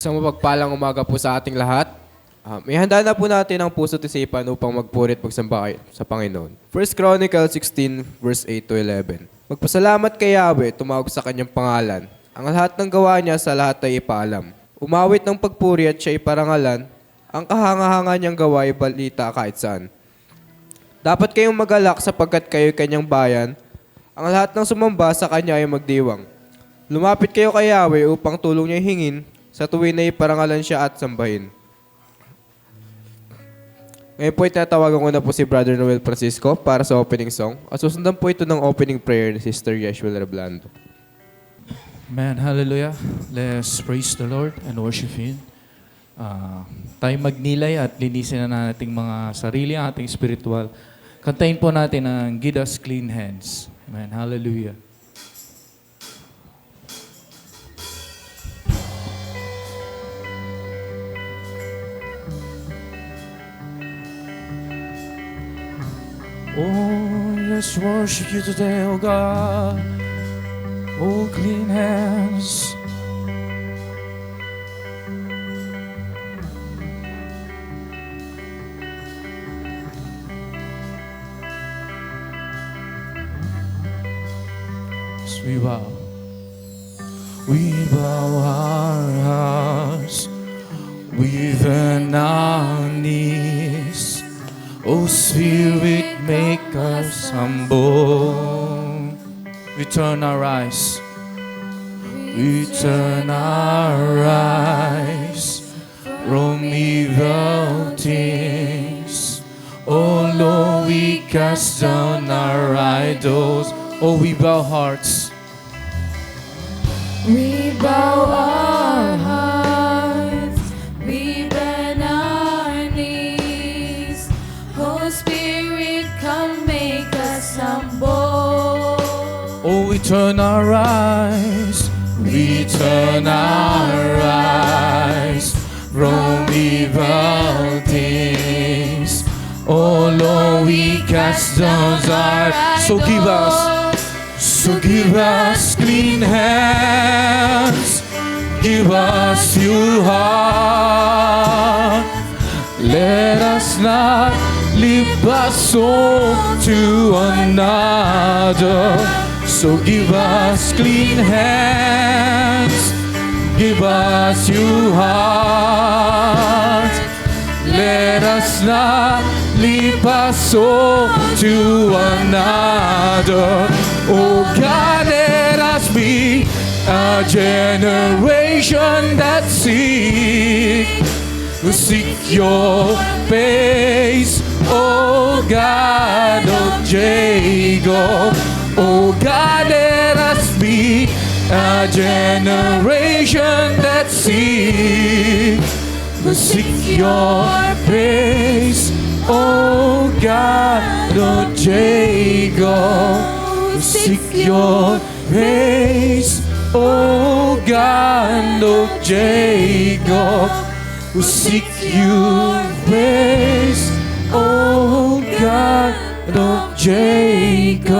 Isang mapagpalang umaga po sa ating lahat. Ihanda na po natin ang puso't isipan upang magpuri at magsamba sa Panginoon. 1 Chronicles 16, verse 8 to 11. Magpasalamat kay Yahweh, tumawag sa kanyang pangalan. Ang lahat ng gawa niya sa lahat ay ipaalam. Umawit ng pagpuri at siya iparangalan. Ang kahanga-hanga niyang gawa ay balita kahit saan. Dapat kayong magalak sapagkat kayo'y kanyang bayan. Ang lahat ng sumamba sa kanya ay magdiwang. Lumapit kayo kay Yahweh upang tulong niya hingin. Sa tuwin na iparangalan siya at sambahin. Ngayon po itatawagan ko na po si Brother Noel Francisco para sa opening song. At susundan po ito ng opening prayer ni Sister Yeshua Reblando. Amen. Hallelujah. Let's praise the Lord and worship Him. Tayo magnilay at linisin na nating mga sarili, ang ating spiritual. Kantahin po natin ang Give Us Clean Hands. Amen. Hallelujah. Oh, let's worship you today, oh God. Oh, clean hands. As we bow. We bow our hearts, we bend our knees. Oh, Spirit, make us humble. We turn our eyes. We turn our eyes from evil things. Oh, Lord, we cast down our idols. Oh, we bow hearts. We bow our hearts, we bend our knees. Holy Spirit, come make us humble. Oh, we turn our eyes, we turn our eyes from evil things. Oh Lord, we cast down our. So give us clean hands, give us your heart. Let us not live our soul to another. So give us clean hands, give us your heart. Let us not live our soul to another. Oh God, let us be a generation that seek your face, oh God of Jacob. Oh God, let us be a generation that seek your face, oh God of Jacob. Seek your face, oh God of Jacob. Seek your face, oh God of Jacob.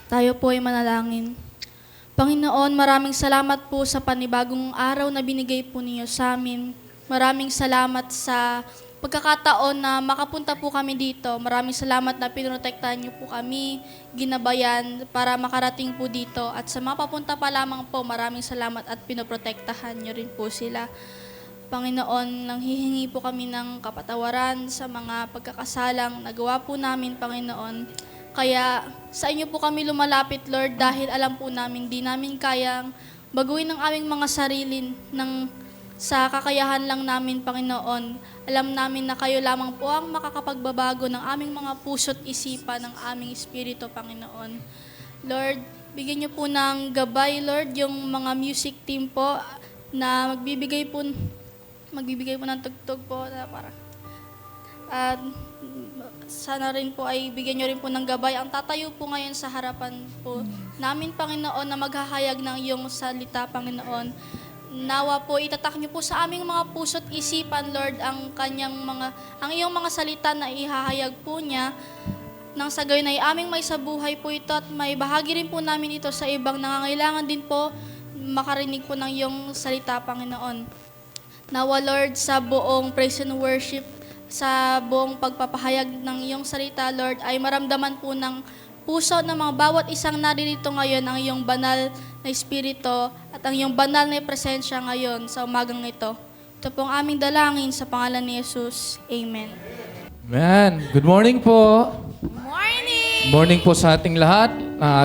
Tayo po ay manalangin. Panginoon, maraming salamat po sa panibagong araw na binigay po niyo sa amin. Maraming salamat sa pagkakataon na makapunta po kami dito. Maraming salamat na pinotektahan niyo po kami, ginabayan para makarating po dito. At sa mga papunta pa lamang po, maraming salamat at pinoprotektahan niyo rin po sila. Panginoon, nanghihingi po kami ng kapatawaran sa mga pagkakasalang nagawa po namin, Panginoon. Kaya sa inyo po kami lumalapit, Lord, dahil alam po namin di namin kayang baguhin ang aming mga sarili sa kakayahan lang namin, Panginoon. Alam namin na kayo lamang po ang makakapagbabago ng aming mga puso't isipan, ng aming espiritu, Panginoon. Lord, bigyan niyo po ng gabay, Lord, yung mga music team po na magbibigay po ng tugtog po na para. At sana rin po ay bigyan niyo rin po ng gabay ang tatayo po ngayon sa harapan po namin, Panginoon, na maghahayag ng iyong salita, Panginoon. Nawa po itatak niyo po sa aming mga puso't isipan, Lord, ang iyong mga salita na ihahayag po niya Nang sa gayon ay aming may sabuhay po ito at may bahagi rin po namin ito sa ibang nangangailangan din po makarinig po ng iyong salita, Panginoon. Nawa, Lord, sa buong praise and worship, sa buong pagpapahayag ng iyong salita, Lord, ay maramdaman po ng puso ng mga bawat isang naririto ngayon ang iyong banal na espiritu at ang iyong banal na presensya ngayon sa umagang ito. Ito pong aming dalangin sa pangalan ni Jesus. Amen. Amen. Good morning po. Morning! Morning po sa ating lahat.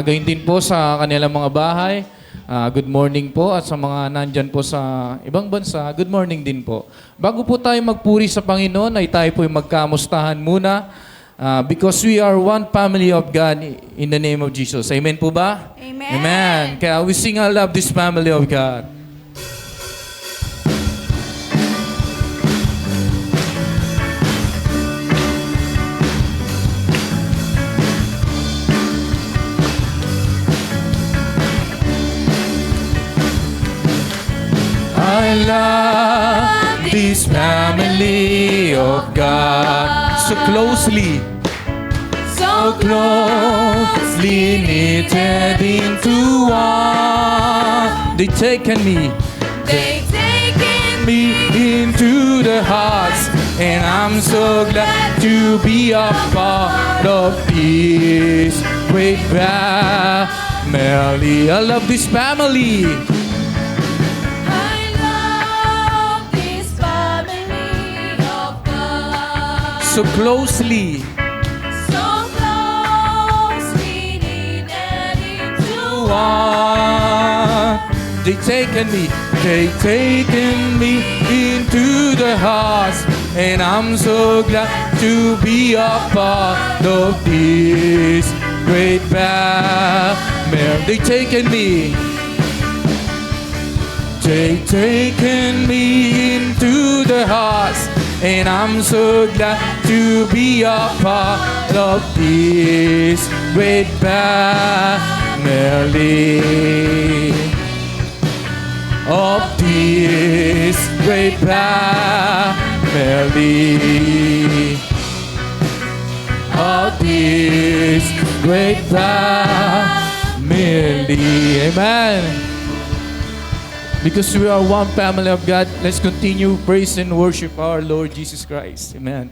Gayon din po sa kanilang mga bahay. Good morning po at sa mga nandyan po sa ibang bansa, good morning din po. Bago po tayo magpuri sa Panginoon, ay tayo po magkamustahan muna because we are one family of God in the name of Jesus. Amen po ba? Amen. Amen. Kaya we sing, I love this family of God. I love this family of God so closely knitted into one. They've taken me into the hearts, and I'm so glad to be a part of this great family. I love this family. So closely needed into one. They've taken me into the hearts, and I'm so glad to be a part of this great family. They've taken me into the hearts, and I'm so glad to be a part of this great family. Of this great family. Of this great family. Amen. Because we are one family of God, let's continue praise and worship our Lord Jesus Christ. Amen.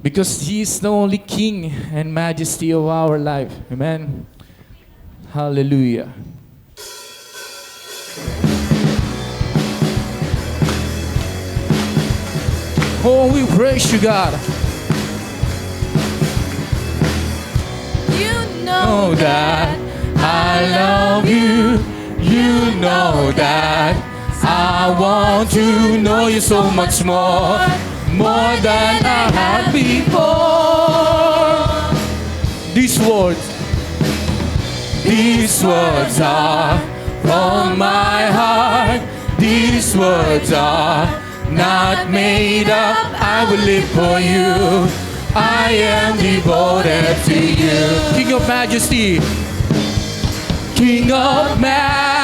Because He is the only King and Majesty of our life. Amen. Hallelujah. Oh, we praise you, God. You know that I love you. You know that I want to know you so much more than I had before. These words are from my heart. These words are not made up. I will live for you. I am devoted to you. King of Majesty. King of Majesty,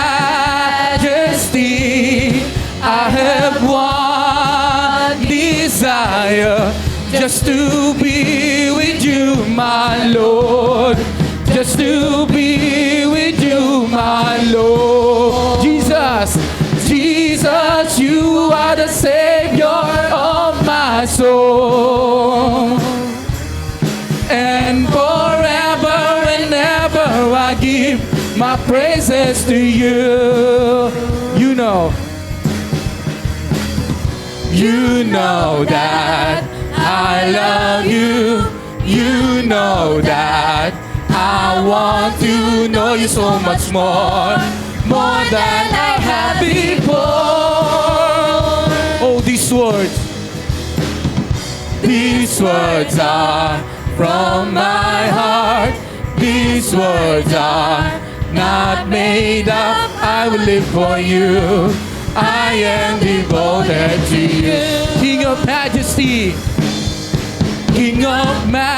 I have one desire, just to be with you, my Lord. Just to be with you, my Lord. Jesus, Jesus, you are the Savior of my soul. And forever and ever I give my praises to you. You know that I love you. You know that I want to know you so much more than I have before. Oh, these words are from my heart. These words are not made up. I will live for you. I am devoted to you. King of Majesty, King of Majesty,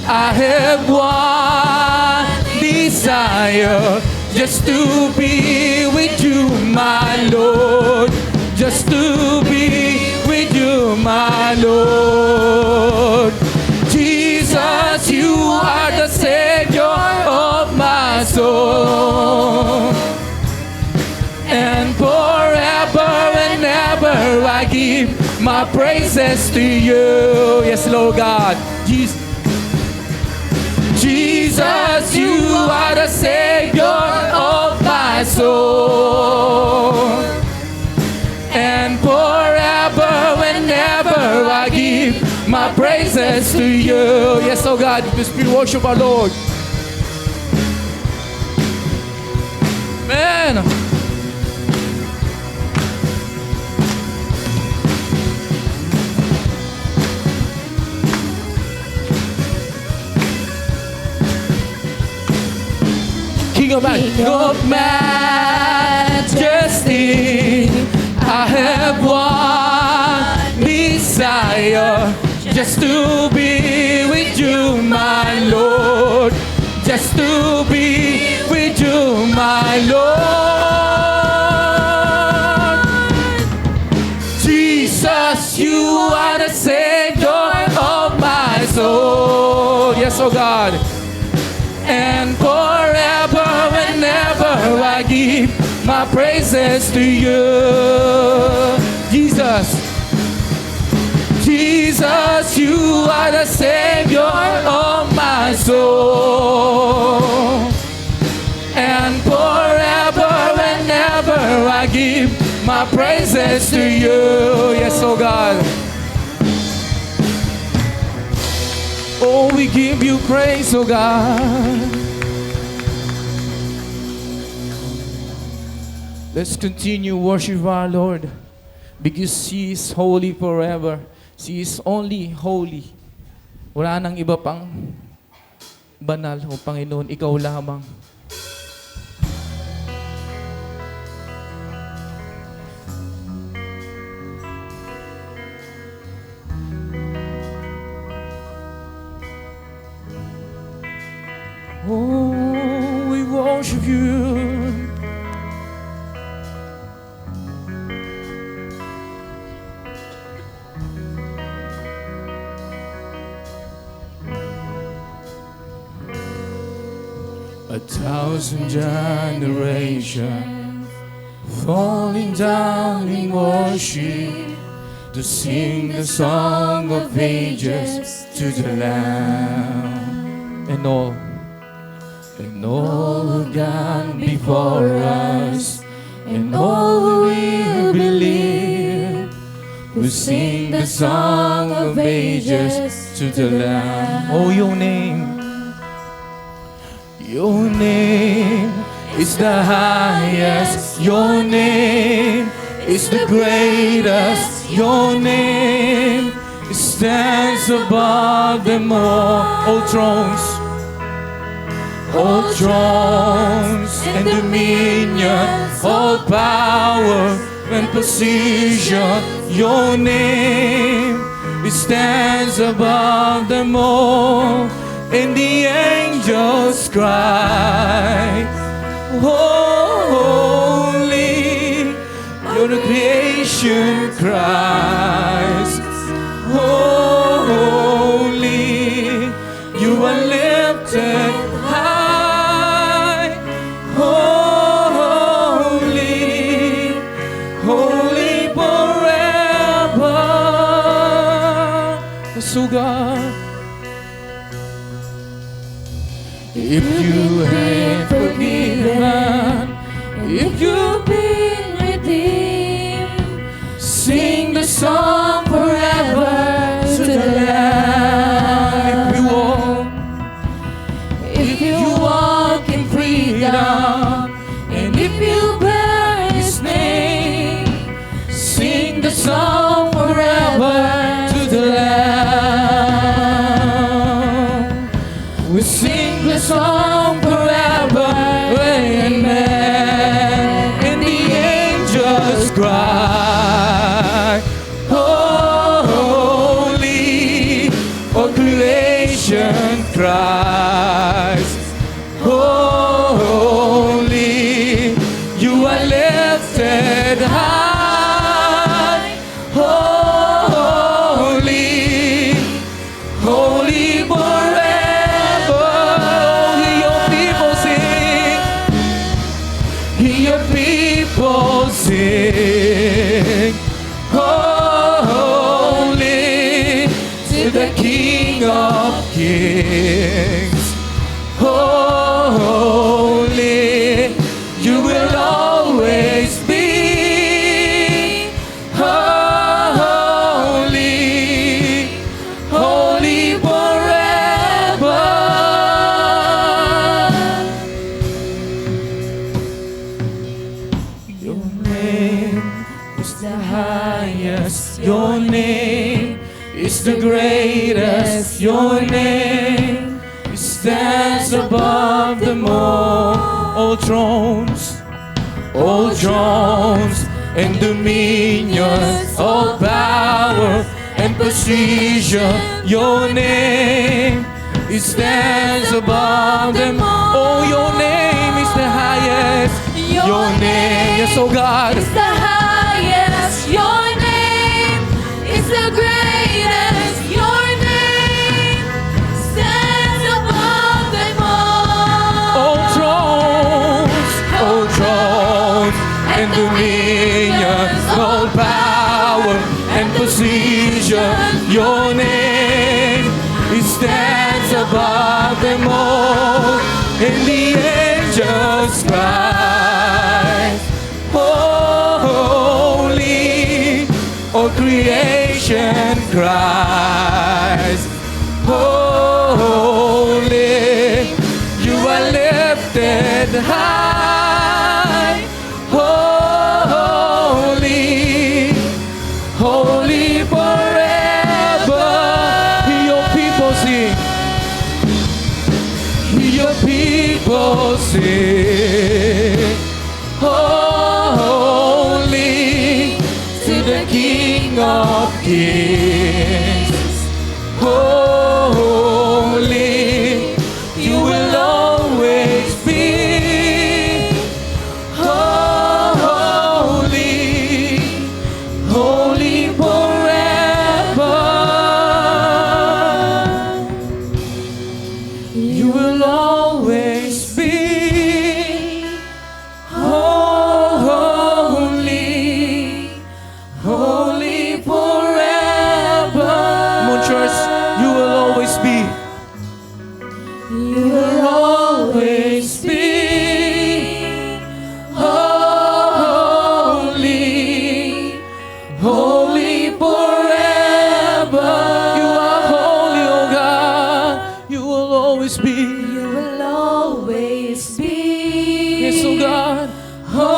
I have one desire, just to be with you, my Lord. Just to be with you, my Lord. Jesus, you are the Savior of my soul. my praises to you. Yes, Lord God. Jesus. Jesus, you are the Savior of my soul. And forever, whenever I give my praises to you. Yes, oh God, because we worship our Lord. Man. King of majesty, I have one desire, just to be with you, my Lord. Just to be with you, my Lord. Jesus, you are the Savior of my soul. Yes, oh God. And forever, whenever I give my praises to you. Jesus, Jesus, you are the Savior of my soul. And forever, whenever I give my praises to you. Yes, oh God. Oh, we give you praise, oh God. Let's continue worship our Lord because He is holy forever. He is only holy. Wala nang iba pang banal o Panginoon, ikaw lamang. Oh, we worship you. A thousand generations falling down in worship to sing the song of ages to the Lamb. And all who gone before us, and all who will believe, who sing the song of ages to the Lamb. Oh, your name is the highest. Your name is the greatest. Your name stands above them all thrones. All thrones and dominion, all power and position. Your name stands above them all, and the angels cry, holy. Your creation cries, holy. You are lifted high, holy, holy forever. So God, if you have forgiven, if you've been redeemed, sing the song forever to the Lamb. If you walk in freedom, and if you bear His name, sing the song forever to the Lamb. We sing the song forever, amen. And the angels cry, holy. All creation cries, holy. You are lifted high, holy, holy forever. Hear your people sing, the greatest. Your name stands above them all thrones, and dominions, all power and position. Your name it stands above them all. Oh, your name is the highest. Your name, yes, oh God, is the highest. Your name is the greatest. Your name stands above them all. all thrones, and dominions, all power and position. Your name it stands above them all, and the angels cry, holy, all creation cries, holy, you are lifted high, holy, holy forever. Your people sing, your people sing, holy to the King of Kings, holy, you will always be, holy, holy forever. You will always be holy, holy forever. Come on, church, you will always be. You will always be holy, holy forever. You are holy, oh God. You will always be. You will always be. Yes, oh God. Holy,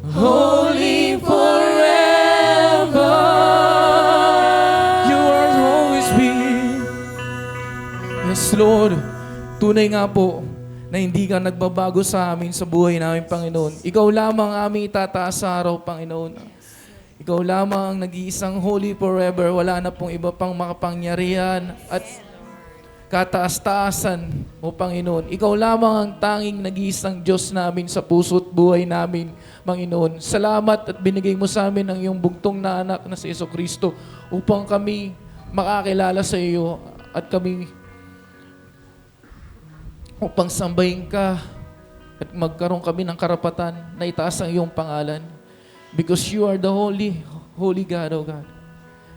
holy forever. You are always be. Yes, Lord. Tunay nga po na hindi ka nagbabago sa amin sa buhay namin, Panginoon. Ikaw lamang aming itataas sa araw, Panginoon. Ikaw lamang ang nag-iisang holy forever. Wala na pong iba pang makapangyarihan at kataas-taasan mo, Panginoon. Ikaw lamang ang tanging nag-iisang Diyos namin sa puso't buhay namin, Panginoon. Salamat at binigay mo sa amin ang iyong bugtong na anak na si Jesucristo upang kami makakilala sa iyo at kami upang sambahin ka at magkaroon kami ng karapatan na itaas ang iyong pangalan. Because you are the holy, holy God, oh God.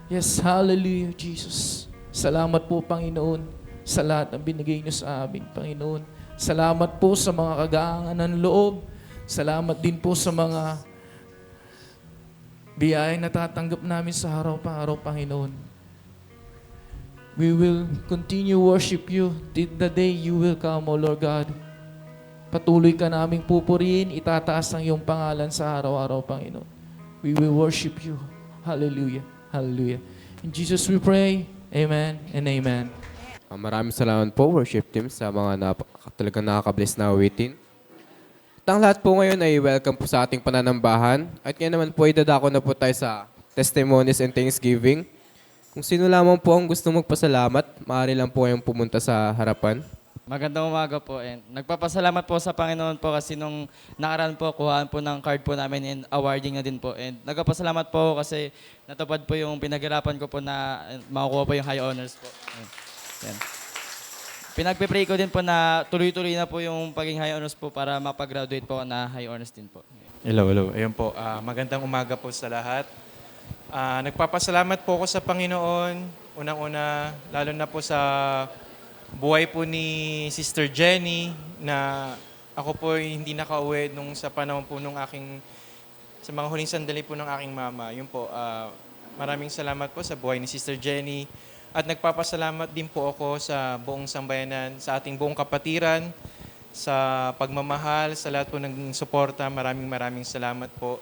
Yes, hallelujah, Jesus. Salamat po, Panginoon, sa lahat ng binigay niyo sa amin, Panginoon. Salamat po sa mga kagaangan ng loob. Salamat din po sa mga biyayang natatanggap namin sa araw-araw, Panginoon. We will continue worship you till the day you will come, O Lord God. Patuloy ka naming pupurihin, itataas ang iyong pangalan sa araw-araw, Panginoon. We will worship you. Hallelujah. Hallelujah. In Jesus we pray. Amen and amen. Maraming salamat po, worship team, sa mga talagang nakaka-bless na awitin. At ang lahat po ngayon ay welcome po sa ating pananambahan. At ngayon naman po, idadako na po tayo sa testimonies and thanksgiving. Kung sino lamang po ang gusto magpasalamat, maaari lang po kayong pumunta sa harapan. Magandang umaga po, and nagpapasalamat po sa Panginoon po kasi nung nakaraan po, kuhaan po ng card po namin and awarding na din po. And nagpapasalamat po ako kasi natupad po yung pinaghirapan ko po na makukuha po yung high honors po. Yan. Pinagpe-pray ko din po na tuloy-tuloy na po yung pagiging high honors po para mapag-graduate po na high honors din po. Hello. Ayun po, magandang umaga po sa lahat. Nagpapasalamat po ako sa Panginoon, unang-una, lalo na po sa buhay po ni Sister Jenny, na ako po hindi nakauwi nung sa panahon po nung sa mga huling sandali po ng aking mama. Yun po, maraming salamat po sa buhay ni Sister Jenny. At nagpapasalamat din po ako sa buong sambayanan, sa ating buong kapatiran, sa pagmamahal, sa lahat po ng suporta. Maraming salamat po.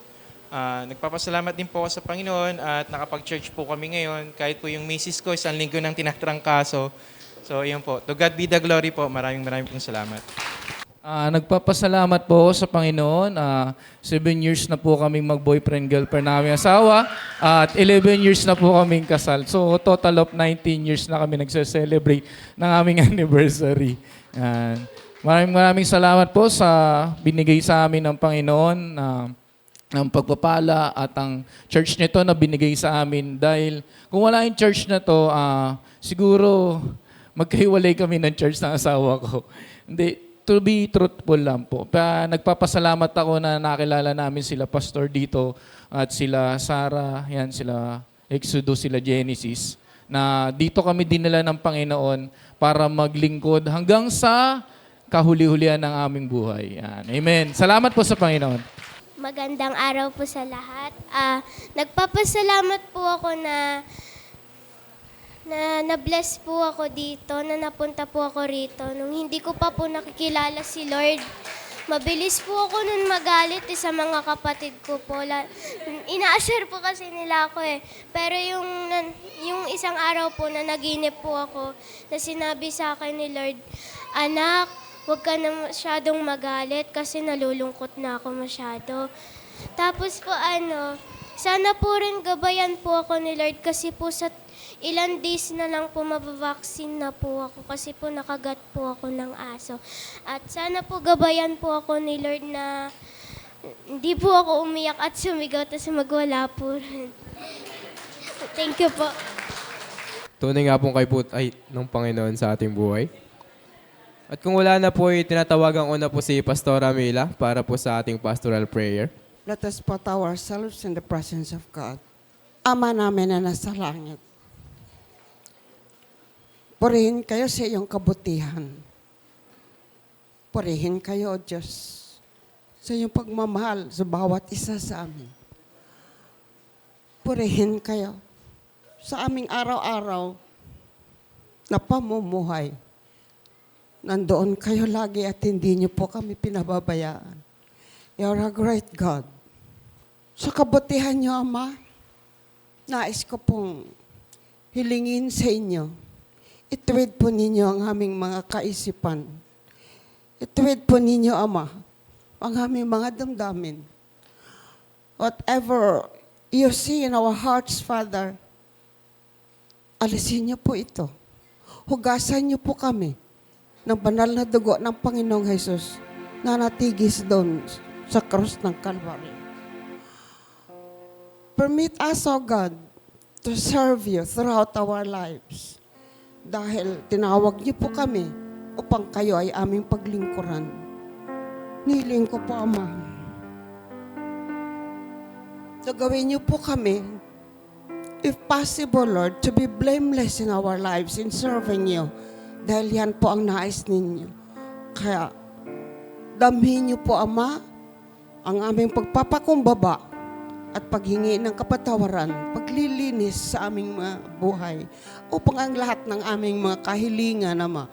Nagpapasalamat din po ako sa Panginoon at nakapag-church po kami ngayon. Kahit po yung misis ko, isang linggo nang tinatrangkaso. So, yun po. To God be the glory po. Maraming pong salamat. Nagpapasalamat po ako sa Panginoon. 7 years na po kaming mag-boyfriend-girlfriend na aming asawa at 11 years na po kaming kasal. So, total of 19 years na kami nagse-celebrate ng aming anniversary. Yan. Maraming salamat po sa binigay sa amin ng Panginoon ng pagpapala at ang church nito na binigay sa amin. Dahil kung wala yung church na to, siguro magkahiwalay kami ng church ng asawa ko. Hindi, to be truthful lang po. Nagpapasalamat ako na nakilala namin sila Pastor dito at sila Sarah, yan, sila Exodus, sila Genesis, na dito kami dinala ng Panginoon para maglingkod hanggang sa kahuli-hulian ng aming buhay. Yan. Amen. Salamat po sa Panginoon. Magandang araw po sa lahat. Nagpapasalamat po ako na na-bless po ako dito, na napunta po ako rito. Nung hindi ko pa po nakikilala si Lord, mabilis po ako nun magalit sa mga kapatid ko po. Ina-assure po kasi nila ako eh. Pero yung isang araw po na naginip po ako, na sinabi sa akin ni Lord, "Anak, huwag ka na masyadong magalit kasi nalulungkot na ako masyado." Tapos po sana po rin gabayan po ako ni Lord kasi po sa ilan days na lang po mabavaksin na po ako kasi po nakagat po ako ng aso. At sana po gabayan po ako ni Lord na hindi po ako umiyak at sumigaw tapos magwala po rin. Thank you po. Tunay nga pong kay ng Panginoon sa ating buhay. At kung wala na po, tinatawagan ko na po si Pastora Mila para po sa ating pastoral prayer. Let us put ourselves in the presence of God. Ama namin na nasa langit, purihin kayo sa iyong kabutihan. Purihin kayo, O Diyos, sa iyong pagmamahal sa bawat isa sa amin. Purihin kayo sa aming araw-araw na pamumuhay. Nandoon kayo lagi at hindi niyo po kami pinababayaan. You're a great God. Sa kabutihan niyo, Ama, nais ko pong hilingin sa inyo. Ituwid po ninyo ang aming mga kaisipan. Ituwid po ninyo, Ama, ang aming mga damdamin. Whatever you see in our hearts, Father, alisin niyo po ito. Hugasan niyo po kami ng banal na dugo ng Panginoong Jesus na natigis doon sa krus ng Calvary. Permit us, O God, to serve you throughout our lives. Dahil tinawag niyo po kami upang kayo ay aming paglingkuran. Niling ko po, Ama, so gawin niyo po kami, if possible, Lord, to be blameless in our lives in serving you. Dahil yan po ang nais ninyo. Kaya, damhin niyo po, Ama, ang aming pagpapakumbaba at paghingi ng kapatawaran, paglilinis sa aming mga buhay, upang ang lahat ng aming mga kahilingan, Ama,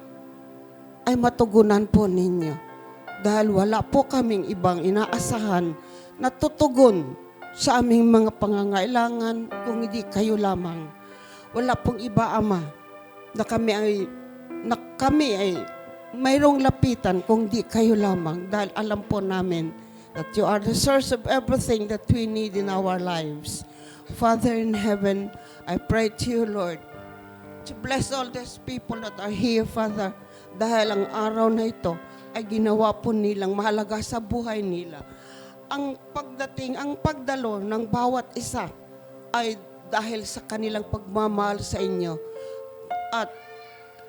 ay matugunan po ninyo. Dahil wala po kaming ibang inaasahan na tutugon sa aming mga pangangailangan kung hindi kayo lamang. Wala pong iba, Ama, na kami ay mayroong lapitan kung di kayo lamang, dahil alam po namin that you are the source of everything that we need in our lives. Father in heaven, I pray to you, Lord, to bless all these people that are here, Father, dahil ang araw na ito ay ginawa po nilang mahalaga sa buhay nila. Ang pagdalo ng bawat isa ay dahil sa kanilang pagmamahal sa inyo. At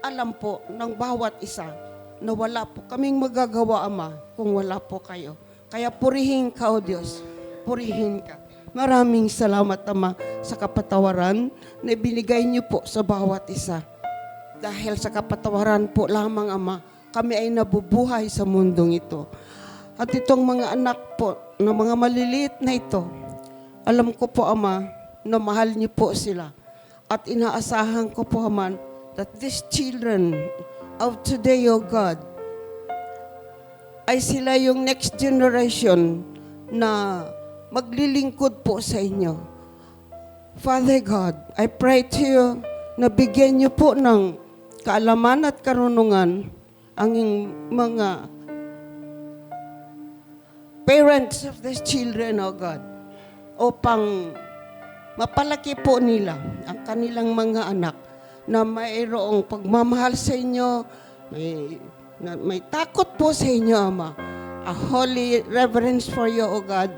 alam po ng bawat isa na wala po kaming magagawa, Ama, kung wala po kayo. Kaya purihin ka, O Diyos. Purihin ka. Maraming salamat, Ama, sa kapatawaran na ibinigay niyo po sa bawat isa. Dahil sa kapatawaran po lamang, Ama, kami ay nabubuhay sa mundong ito. At itong mga anak po, na mga maliliit na ito, alam ko po, Ama, na mahal niyo po sila. At inaasahan ko po, Ama, that these children of today, O God, ay sila yung next generation na maglilingkod po sa inyo. Father God, I pray to you na bigyan niyo po ng kaalaman at karunungan ang mga parents of these children, O God, upang mapalaki po nila ang kanilang mga anak na mayroong pagmamahal sa inyo, may takot po sa inyo, Ama. A holy reverence for you, O God.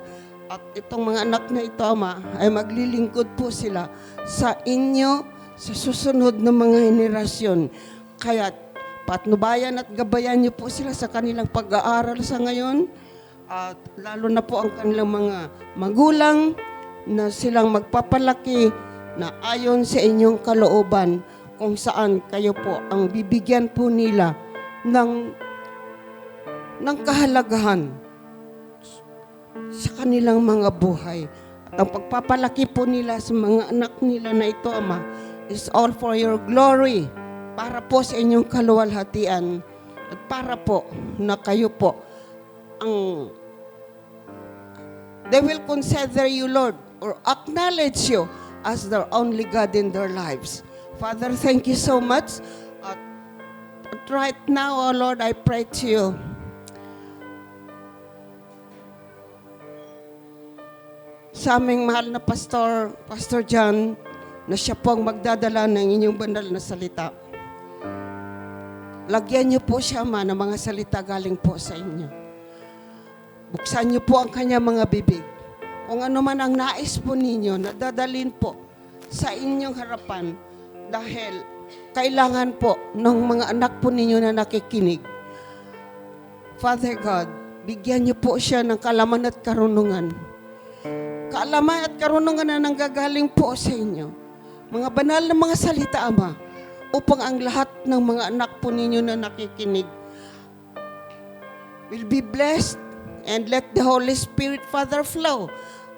At itong mga anak na ito, Ama, ay maglilingkod po sila sa inyo sa susunod na mga henerasyon. Kaya patnubayan at gabayan niyo po sila sa kanilang pag-aaral sa ngayon. At lalo na po ang kanilang mga magulang na silang magpapalaki na ayon sa inyong kalooban kung saan kayo po ang bibigyan po nila ng kahalagahan sa kanilang mga buhay. At ang pagpapalaki po nila sa mga anak nila na ito, Ama, is all for your glory, para po sa inyong kaluwalhatian at para po na kayo po ang they will consider you, Lord, or acknowledge you as their only God in their lives. Father, thank you so much. But right now, oh Lord, I pray to you. Sa aming mahal na pastor, Pastor John, na siya po ang magdadala ng inyong banal na salita. Lagyan niyo po siya, Ama, ng mga salita galing po sa inyo. Buksan niyo po ang kanyang mga bibig. Kung ano man ang nais po ninyo, nadadalin po sa inyong harapan dahil kailangan po ng mga anak po ninyo na nakikinig. Father God, bigyan niyo po siya ng kaalaman at karunungan. Kaalaman at karunungan na nanggagaling po sa inyo. Mga banal na mga salita, Ama, upang ang lahat ng mga anak po ninyo na nakikinig will be blessed. And let the Holy Spirit, Father, flow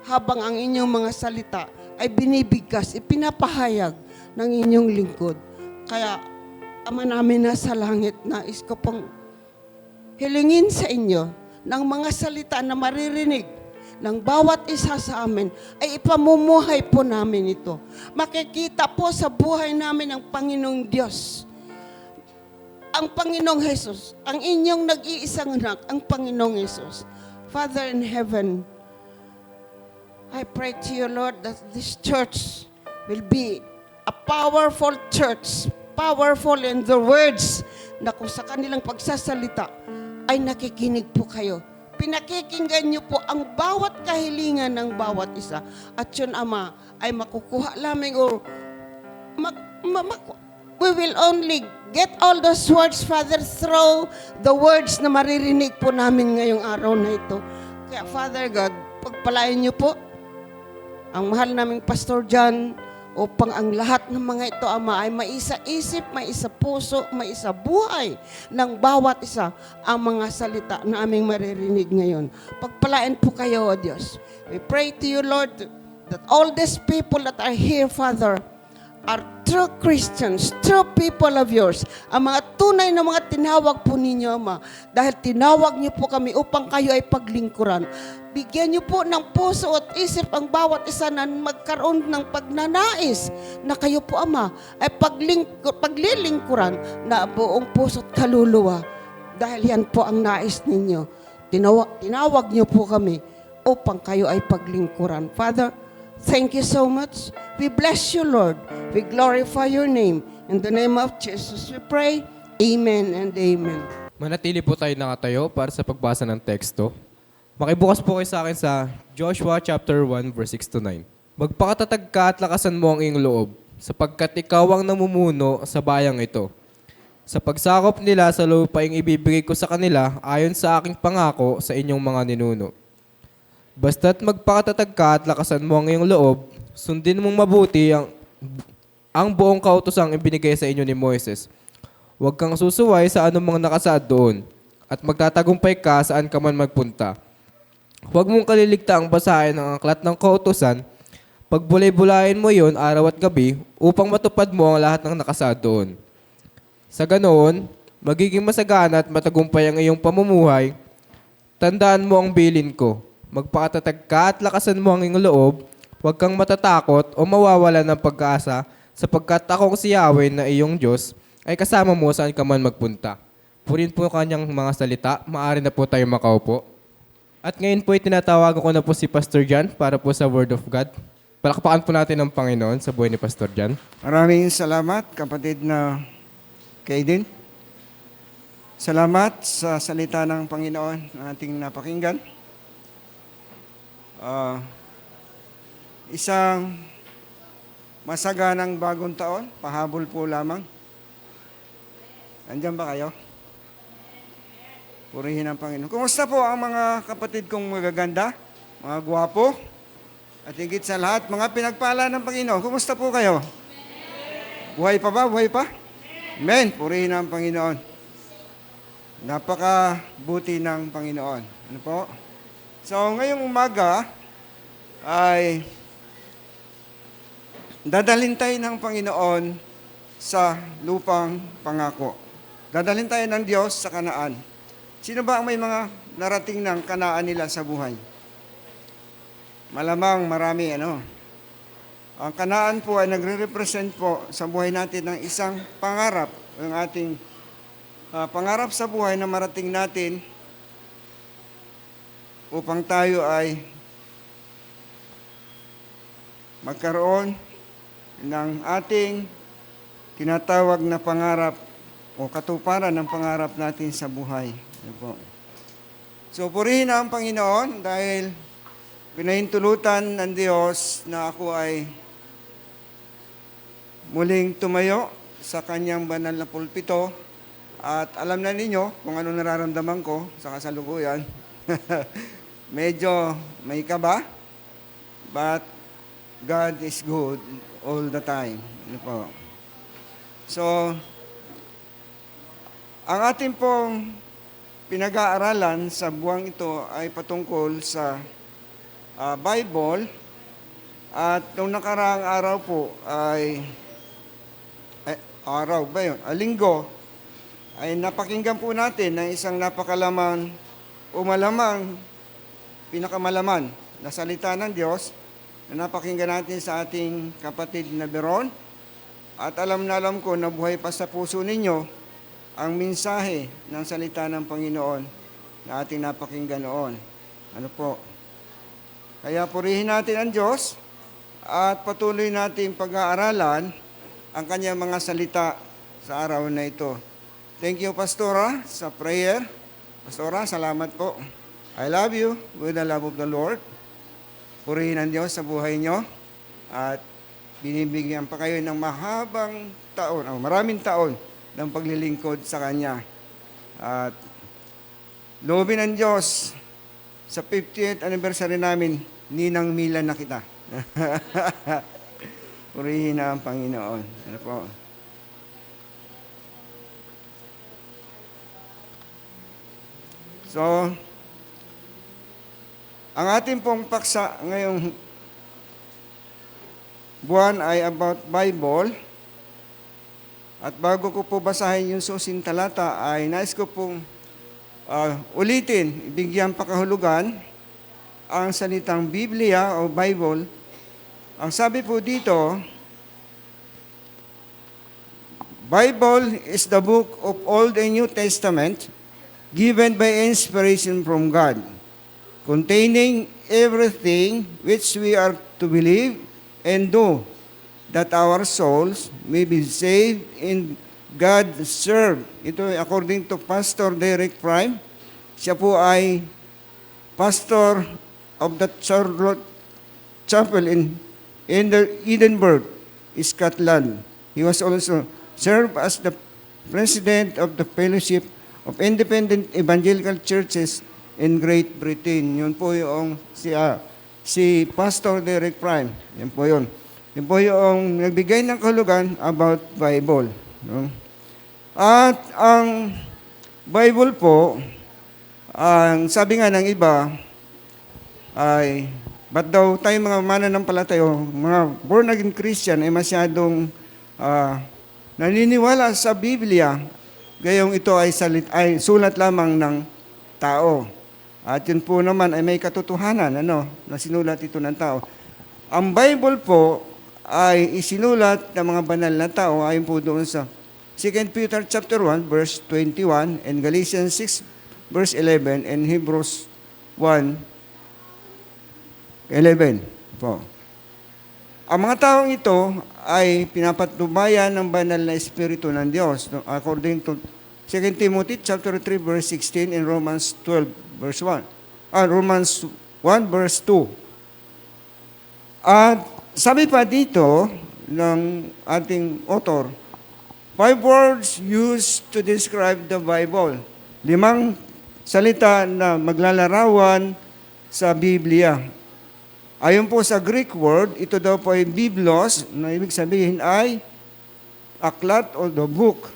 habang ang inyong mga salita ay binibigkas, ipinapahayag ng inyong lingkod. Kaya, Ama namin na sa langit, nais ko pong hilingin sa inyo ng mga salita na maririnig ng bawat isa sa amin ay ipamumuhay po namin ito. Makikita po sa buhay namin ang Panginoong Diyos. Ang Panginoong Jesus, ang inyong nag-iisang anak, ang Panginoong Jesus. Father in heaven, I pray to you, Lord, that this church will be a powerful church, powerful in the words na kung sa kanilang pagsasalita ay nakikinig po kayo. Pinakikinggan niyo po ang bawat kahilingan ng bawat isa. At yun, Ama, ay makukuha lamang or we will only get all those words, Father, through the words na maririnig po namin ngayong araw na ito. Kaya, Father God, pagpalain niyo po ang mahal naming Pastor John upang ang lahat ng mga ito, Ama, ay maisa-isip, maisa-puso, maisa-buhay ng bawat isa ang mga salita na aming maririnig ngayon. Pagpalain po kayo, O Diyos. We pray to you, Lord, that all these people that are here, Father, are true Christians, true people of yours. Ang mga tunay na mga tinawag po ninyo, Ama, dahil tinawag niyo po kami upang kayo ay paglingkuran. Bigyan niyo po ng puso at isip ang bawat isa na magkaroon ng pagnanais na kayo po, Ama, ay paglilingkuran na buong puso at kaluluwa. Dahil yan po ang nais ninyo. Tinawag niyo po kami upang kayo ay paglingkuran. Father, thank you so much. We bless you, Lord. We glorify your name. In the name of Jesus, we pray. Amen and amen. Manatili po tayo nakatayo para sa pagbasa ng teksto. Makibukas po kayo sa akin sa Joshua chapter 1 verse 6-9. Magpakatatag ka at lakasan mo ang iyong loob, sapagkat ikaw ang namumuno sa bayang ito. Sa pagsakop nila sa lupaing ibibigay ko sa kanila ayon sa aking pangako sa inyong mga ninuno. Basta't magpakatatag ka at lakasan mo ang iyong loob, sundin mong mabuti ang buong kautosang ibinigay sa inyo ni Moises. Huwag kang susuway sa anumang nakasaad doon, at magtatagumpay ka saan ka man magpunta. Huwag mong kaliligta ang basahin ng aklat ng kautosan, pagbulay-bulayin mo yon araw at gabi upang matupad mo ang lahat ng nakasaad doon. Sa ganoon, magiging masagana at matagumpay ang iyong pamumuhay. Tandaan mo ang bilin ko. Magpakatatag ka at lakasan mo ang iyong loob. Huwag kang matatakot o mawawala ng pag-asa sapagkat akong si Yahweh na iyong Diyos ay kasama mo saan ka man magpunta. Purin po kanyang mga salita. Maaari na po tayo makaupo. At ngayon po tinatawagan ko na po si Pastor John para po sa Word of God. Palakpakan po natin ang Panginoon sa buhay ni Pastor John. Maraming salamat, kapatid na Kaiden. Salamat sa salita ng Panginoon na ating napakinggan. Isang masaganang bagong taon, pahabol po lamang. Nandiyan ba kayo? Purihin ang Panginoon. Kumusta po ang mga kapatid kong magaganda, mga gwapo, at higit sa lahat, mga pinagpala ng Panginoon? Kumusta po kayo? Buhay pa ba? Buhay pa? Amen. Purihin ang Panginoon. Napakabuti ng Panginoon. Ano po? So, ngayong umaga ay dadalhin tayo ng Panginoon sa lupang pangako. Dadalhin tayo ng Diyos sa Kanaan. Sino ba ang may mga narating ng Kanaan nila sa buhay? Malamang marami, ano? Ang Kanaan po ay nagre-represent po sa buhay natin ng isang pangarap. Ang ating pangarap sa buhay na marating natin upang tayo ay magkaroon ng ating tinatawag na pangarap o katuparan ng pangarap natin sa buhay. Ano po? So, purihin ang Panginoon dahil pinahintulutan ng Diyos na ako ay muling tumayo sa kanyang banal na pulpito at alam na ninyo kung ano nararamdaman ko sa kasalukuyan. Medyo may kaba, but God is good all the time. Ano po? So, ang ating pong pinag-aaralan sa buwang ito ay patungkol sa Bible, at nung nakaraang araw po linggo, ay napakinggan po natin ng isang napakalaman o malamang pinakamalaman na salita ng Diyos na napakinggan natin sa ating kapatid na Beron. At alam na alam ko na buhay pa sa puso ninyo ang mensahe ng salita ng Panginoon na ating napakinggan noon. Ano po? Kaya purihin natin ang Diyos at patuloy natin pag-aaralan ang kanyang mga salita sa araw na ito. Thank you, Pastora, sa prayer. Pastora, salamat po. I love you with the love of the Lord. Purihin ang Diyos sa buhay nyo at binibigyan pa kayo ng mahabang taon, maraming taon ng paglilingkod sa Kanya. At loobin ng Diyos sa 50th anniversary namin, Ninang Mila na kita. Purihin na ang Panginoon. Ano po? So, ang ating pong paksa ngayong buwan ay about Bible. At bago ko po basahin yung susing talata, ay nais ko pong ulitin, ibigyan pakahulugan ang salitang Biblia o Bible. Ang sabi po dito, Bible is the book of Old and New Testament given by inspiration from God, containing everything which we are to believe and do, that our souls may be saved in God served. Ito ay according to Pastor Derek Prime. Siya po ay pastor of the Charlotte Chapel in Edinburgh, Scotland. He was also served as the president of the Fellowship of Independent Evangelical Churches in Great Britain. Yun po yung si Pastor Derek Prime. Yan po yun. Yan po yung nagbigay ng kahulugan about Bible. No? At ang Bible po, ang sabi nga ng iba ay, ba't daw tayo mga mananampalatayo, mga born-again Christian ay masyadong naniniwala sa Biblia, gayong ito ay sulat lamang ng tao. At yun po naman ay may katotohanan, na sinulat ito ng tao. Ang Bible po ay isinulat ng mga banal na tao ayon po doon sa 2 Peter chapter 1 verse 21 and Galatians 6 verse 11 and Hebrews 1:11 po. Ang mga taong ito ay pinapatnubayan ng banal na espiritu ng Diyos according to 2 Timothy chapter 3 verse 16 and Romans 12 verse 1. Romans 1 verse 2. At sabi pa dito ng ating author, 5 words used to describe the Bible. 5 salita na maglalarawan sa Biblia. Ayon po sa Greek word, ito daw po ay biblos, na ibig sabihin ay aklat o the book.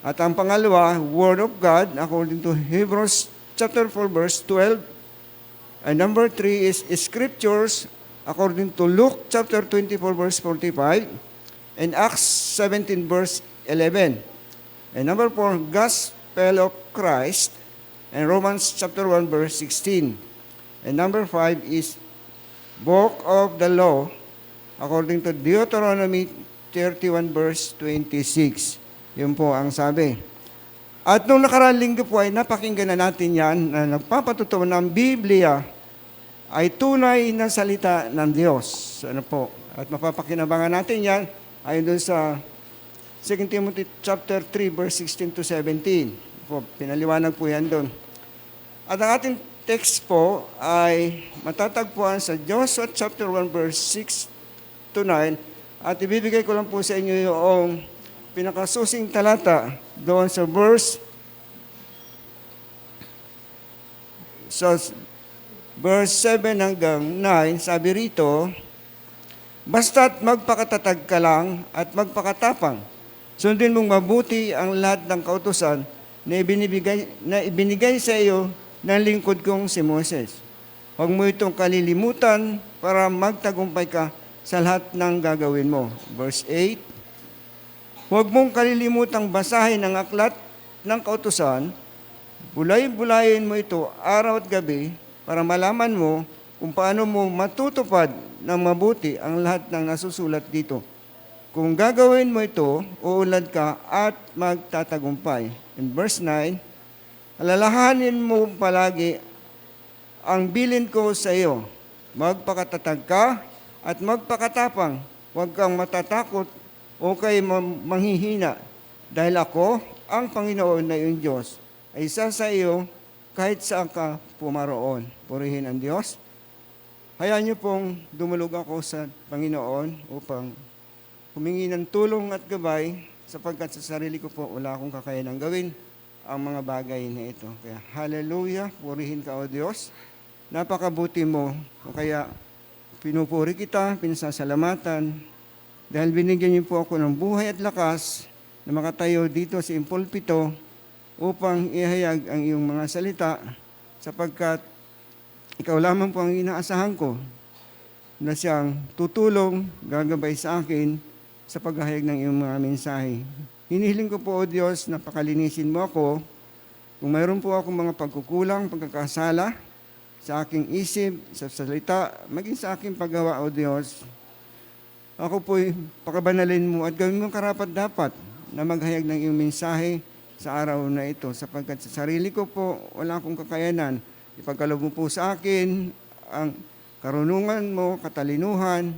At ang pangalawa, Word of God, according to Hebrews chapter 4 verse 12. And number 3 is Scriptures, according to Luke chapter 24 verse 45 and Acts 17 verse 11. And number 4, Gospel of Christ, and Romans chapter 1 verse 16. And number 5 is Book of the Law, according to Deuteronomy 31 verse 26. Yun po ang sabi. At nung nakaraang linggo po ay napakinggan na natin yan na nagpapatutuo ng Biblia ay tunay na salita ng Diyos. Ano po? At mapapakinabangan natin yan ayon doon sa 2 Timothy chapter 3 verse 16 to 17. Po, pinaliwanag po yan doon. At ang ating text po ay matatagpuan sa Joshua chapter 1 verse 6 to 9 at ibibigay ko lang po sa inyo yung pinakasusing talata doon sa verse 7 hanggang 9. Sabi rito, basta't magpakatatag ka lang at magpakatapang. Sundin mong mabuti ang lahat ng kautusan na ibinigay sa iyo ng lingkod kong si Moses. Huwag mo itong kalilimutan para magtagumpay ka sa lahat ng gagawin mo. Verse 8, huwag mong kalilimutang basahin ang aklat ng kautusan, bulay-bulayin mo ito araw at gabi para malaman mo kung paano mo matutupad ng mabuti ang lahat ng nasusulat dito. Kung gagawin mo ito, uunlad ka at magtatagumpay. In verse 9, alalahanin mo palagi ang bilin ko sa iyo. Magpakatatag ka at magpakatapang. Huwag kang matatakot o kay manghihina. Dahil ako, ang Panginoon na iyong Diyos, ay isa sa iyo kahit saan ka pumaroon. Purihin ang Diyos. Hayaan niyo pong dumulog ako sa Panginoon upang humingi ng tulong at gabay sapagkat sa sarili ko po wala akong kakayanang gawin ang mga bagay na ito. Kaya hallelujah, purihin ka o Diyos. Napakabuti mo. O kaya pinupuri kita, pinasasalamatan dahil binigyan niyo po ako ng buhay at lakas na makatayo dito sa impulpito upang ihayag ang iyong mga salita sapagkat ikaw lamang po ang inaasahan ko na siyang tutulong, gagabay sa akin sa paghahayag ng iyong mga mensahe. Hinihiling ko po, O Diyos, na pakalinisin mo ako kung mayroon po akong mga pagkukulang, pagkakasala sa aking isip, sa salita, maging sa aking paggawa, O Diyos. Ako po'y pakabanalin mo at gawin mo karapat-dapat na maghayag ng iyong mensahe sa araw na ito sapagkat sa sarili ko po wala akong kakayanan. Ipagkaloob mo po sa akin ang karunungan mo, katalinuhan,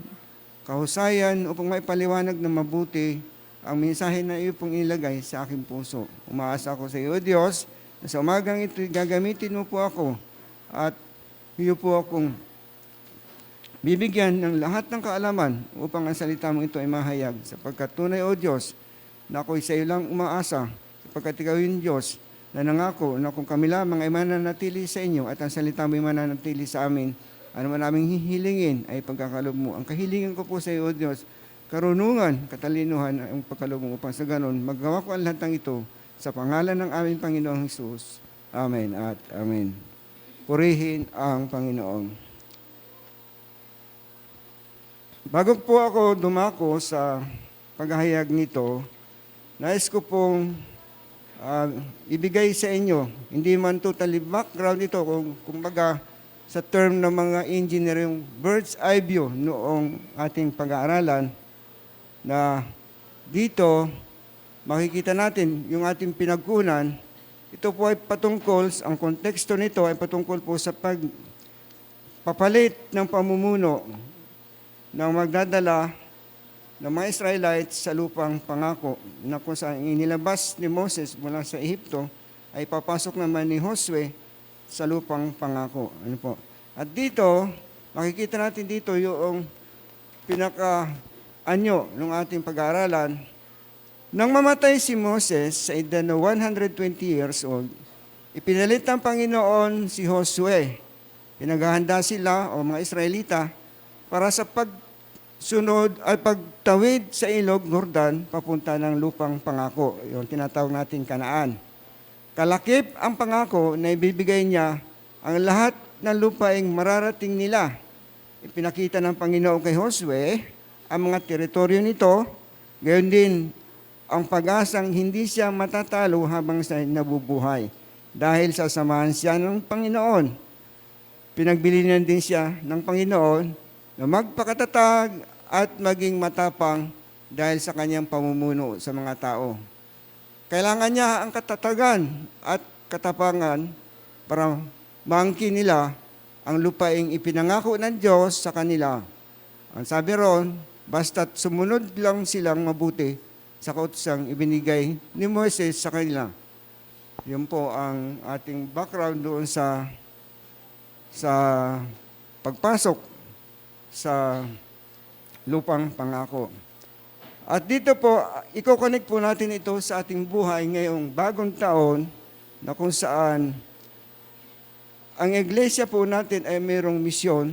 kahusayan upang maipaliwanag na mabuti ang mensahe na iyo pong ilagay sa aking puso. Umaasa ako sa iyo, Diyos, na sa umagang ito gagamitin mo po ako at iyo po akong bibigyan ng lahat ng kaalaman upang ang salita mo ito ay mahayag. Sapagkat tunay, O Diyos, na ako'y sa iyo lang umaasa sapagkat ikaw yung Diyos na nangako na kung kami lamang ay mananatili sa inyo at ang salita mo ay mananatili sa amin, ano man aming hihilingin ay pagkakalob mo. Ang kahilingan ko po sa iyo, O Diyos, karunungan, katalinuhan ang pagkaloob mo upang sa ganon, magawa ko ang lahat ng ito sa pangalan ng aming Panginoong Hesus. Amen at Amen. Purihin ang Panginoon. Bago po ako dumako sa paghahayag nito, nais ko pong ibigay sa inyo. Hindi man totally background ito, kung kumbaga sa term ng mga engineer, yung bird's eye view noong ating pag-aaralan, na dito makikita natin yung ating pinagkunan. Ito po ay patungkol, ang konteksto nito ay patungkol po sa pagpapalit ng pamumuno ng magdadala ng mga Israelites sa lupang pangako, na kung saan inilabas ni Moses mula sa Ehipto, ay papasok naman ni Josue sa lupang pangako. Ano po? At dito, makikita natin dito yung pinaka-anyo ng ating pag-aaralan. Nang mamatay si Moses sa edad na 120 years old, ipinalit ng Panginoon si Josue. Pinaghahanda sila o mga Israelita para sa pagsunod at pagtawid sa ilog Jordan papunta ng lupang pangako, yung tinatawag nating Kanaan. Kalakip ang pangako na ibibigay niya ang lahat ng lupaing mararating nila. Ipinakita ng Panginoon kay Josue ang mga teritoryo nito, gayon din ang pag-asang hindi siya matatalo habang siya nabubuhay. Dahil sasamahan siya ng Panginoon. Pinagbilinan din siya ng Panginoon na magpakatatag at maging matapang dahil sa kanyang pamumuno sa mga tao. Kailangan niya ang katatagan at katapangan para maangkin nila ang lupaing ipinangako ng Diyos sa kanila. Ang sabi ron, basta't sumunod lang silang mabuti sa kautosang ibinigay ni Moses sa kanila. Yun po ang ating background doon sa pagpasok sa lupang pangako. At dito po, i-connect po natin ito sa ating buhay ngayong bagong taon, na kung saan ang iglesia po natin ay mayroong misyon,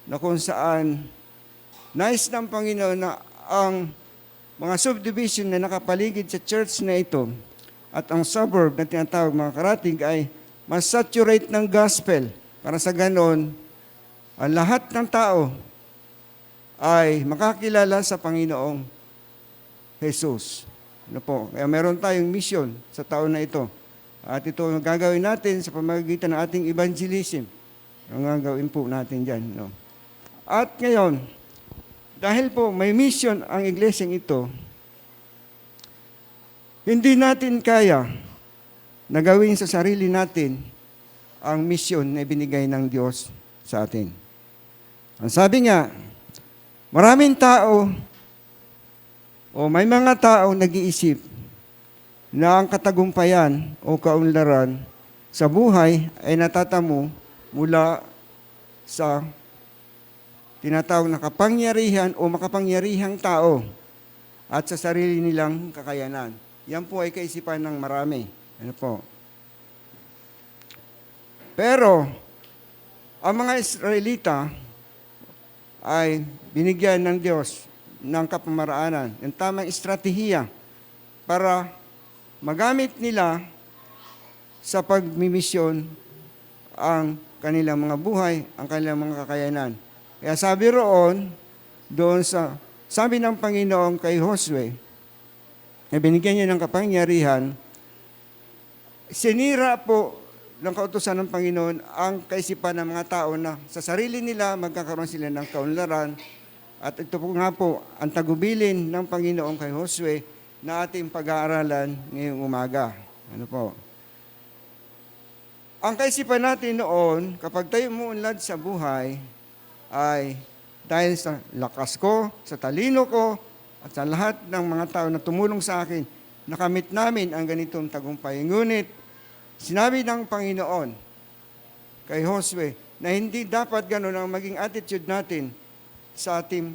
na kung saan nais ng Panginoon na ang mga subdivision na nakapaligid sa church na ito at ang suburb na tinatawag mga karatig ay masaturate ng gospel, para sa ganon ang lahat ng tao ay makakilala sa Panginoong Jesus. Ano po? Kaya meron tayong mission sa taon na ito. At ito ang gagawin natin sa pamamagitan ng ating evangelism. Ang gagawin po natin dyan. No? At ngayon, dahil po may mission ang iglesyang ito, hindi natin kaya na gawin sa sarili natin ang mission na ibinigay ng Diyos sa atin. Ang sabi nga, maraming tao o may mga tao nag-iisip na ang katagumpayan o kaunlaran sa buhay ay natatamo mula sa tinatawag na kapangyarihan o makapangyarihang tao at sa sarili nilang kakayanan. Yan po ay kaisipan ng marami. Ano po? Pero, ang mga Israelita ay binigyan ng Diyos ng kapamaraanan, ng tamang estratehiya para magamit nila sa pagmimisyon ang kanilang mga buhay, ang kanilang mga kakayanan. Kaya sabi roon, sabi ng Panginoon kay Josue, na binigyan niya ng kapangyarihan, sinira po ng kautusan ng Panginoon ang kaisipan ng mga tao na sa sarili nila magkakaroon sila ng kaunlaran. At ito po nga po ang tagubilin ng Panginoon kay Josue na ating pag-aaralan ngayong umaga. Ano po? Ang kaisipan natin noon, kapag tayo umuunlad sa buhay, ay dahil sa lakas ko, sa talino ko, at sa lahat ng mga tao na tumulong sa akin, nakamit namin ang ganitong tagumpay. Ngunit, sinabi ng Panginoon kay Josue na hindi dapat gano'n ang maging attitude natin sa ating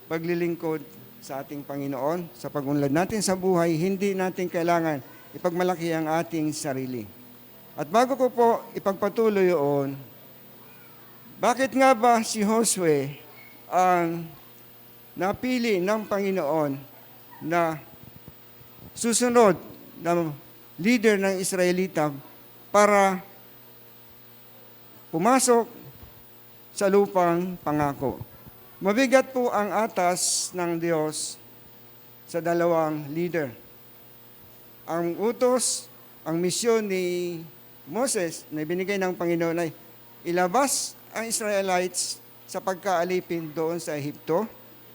paglilingkod sa ating Panginoon, sa pagunlad natin sa buhay. Hindi natin kailangan ipagmalaki ang ating sarili. At bago ko po ipagpatuloy yun, bakit nga ba si Josue ang napili ng Panginoon na susunod na leader ng Israelita para pumasok sa lupang pangako? Mabigat po ang atas ng Diyos sa dalawang leader. Ang utos ang misyon ni Moses na binigay ng Panginoon ay ilabas ang Israelites sa pagkaalipin doon sa Ehipto.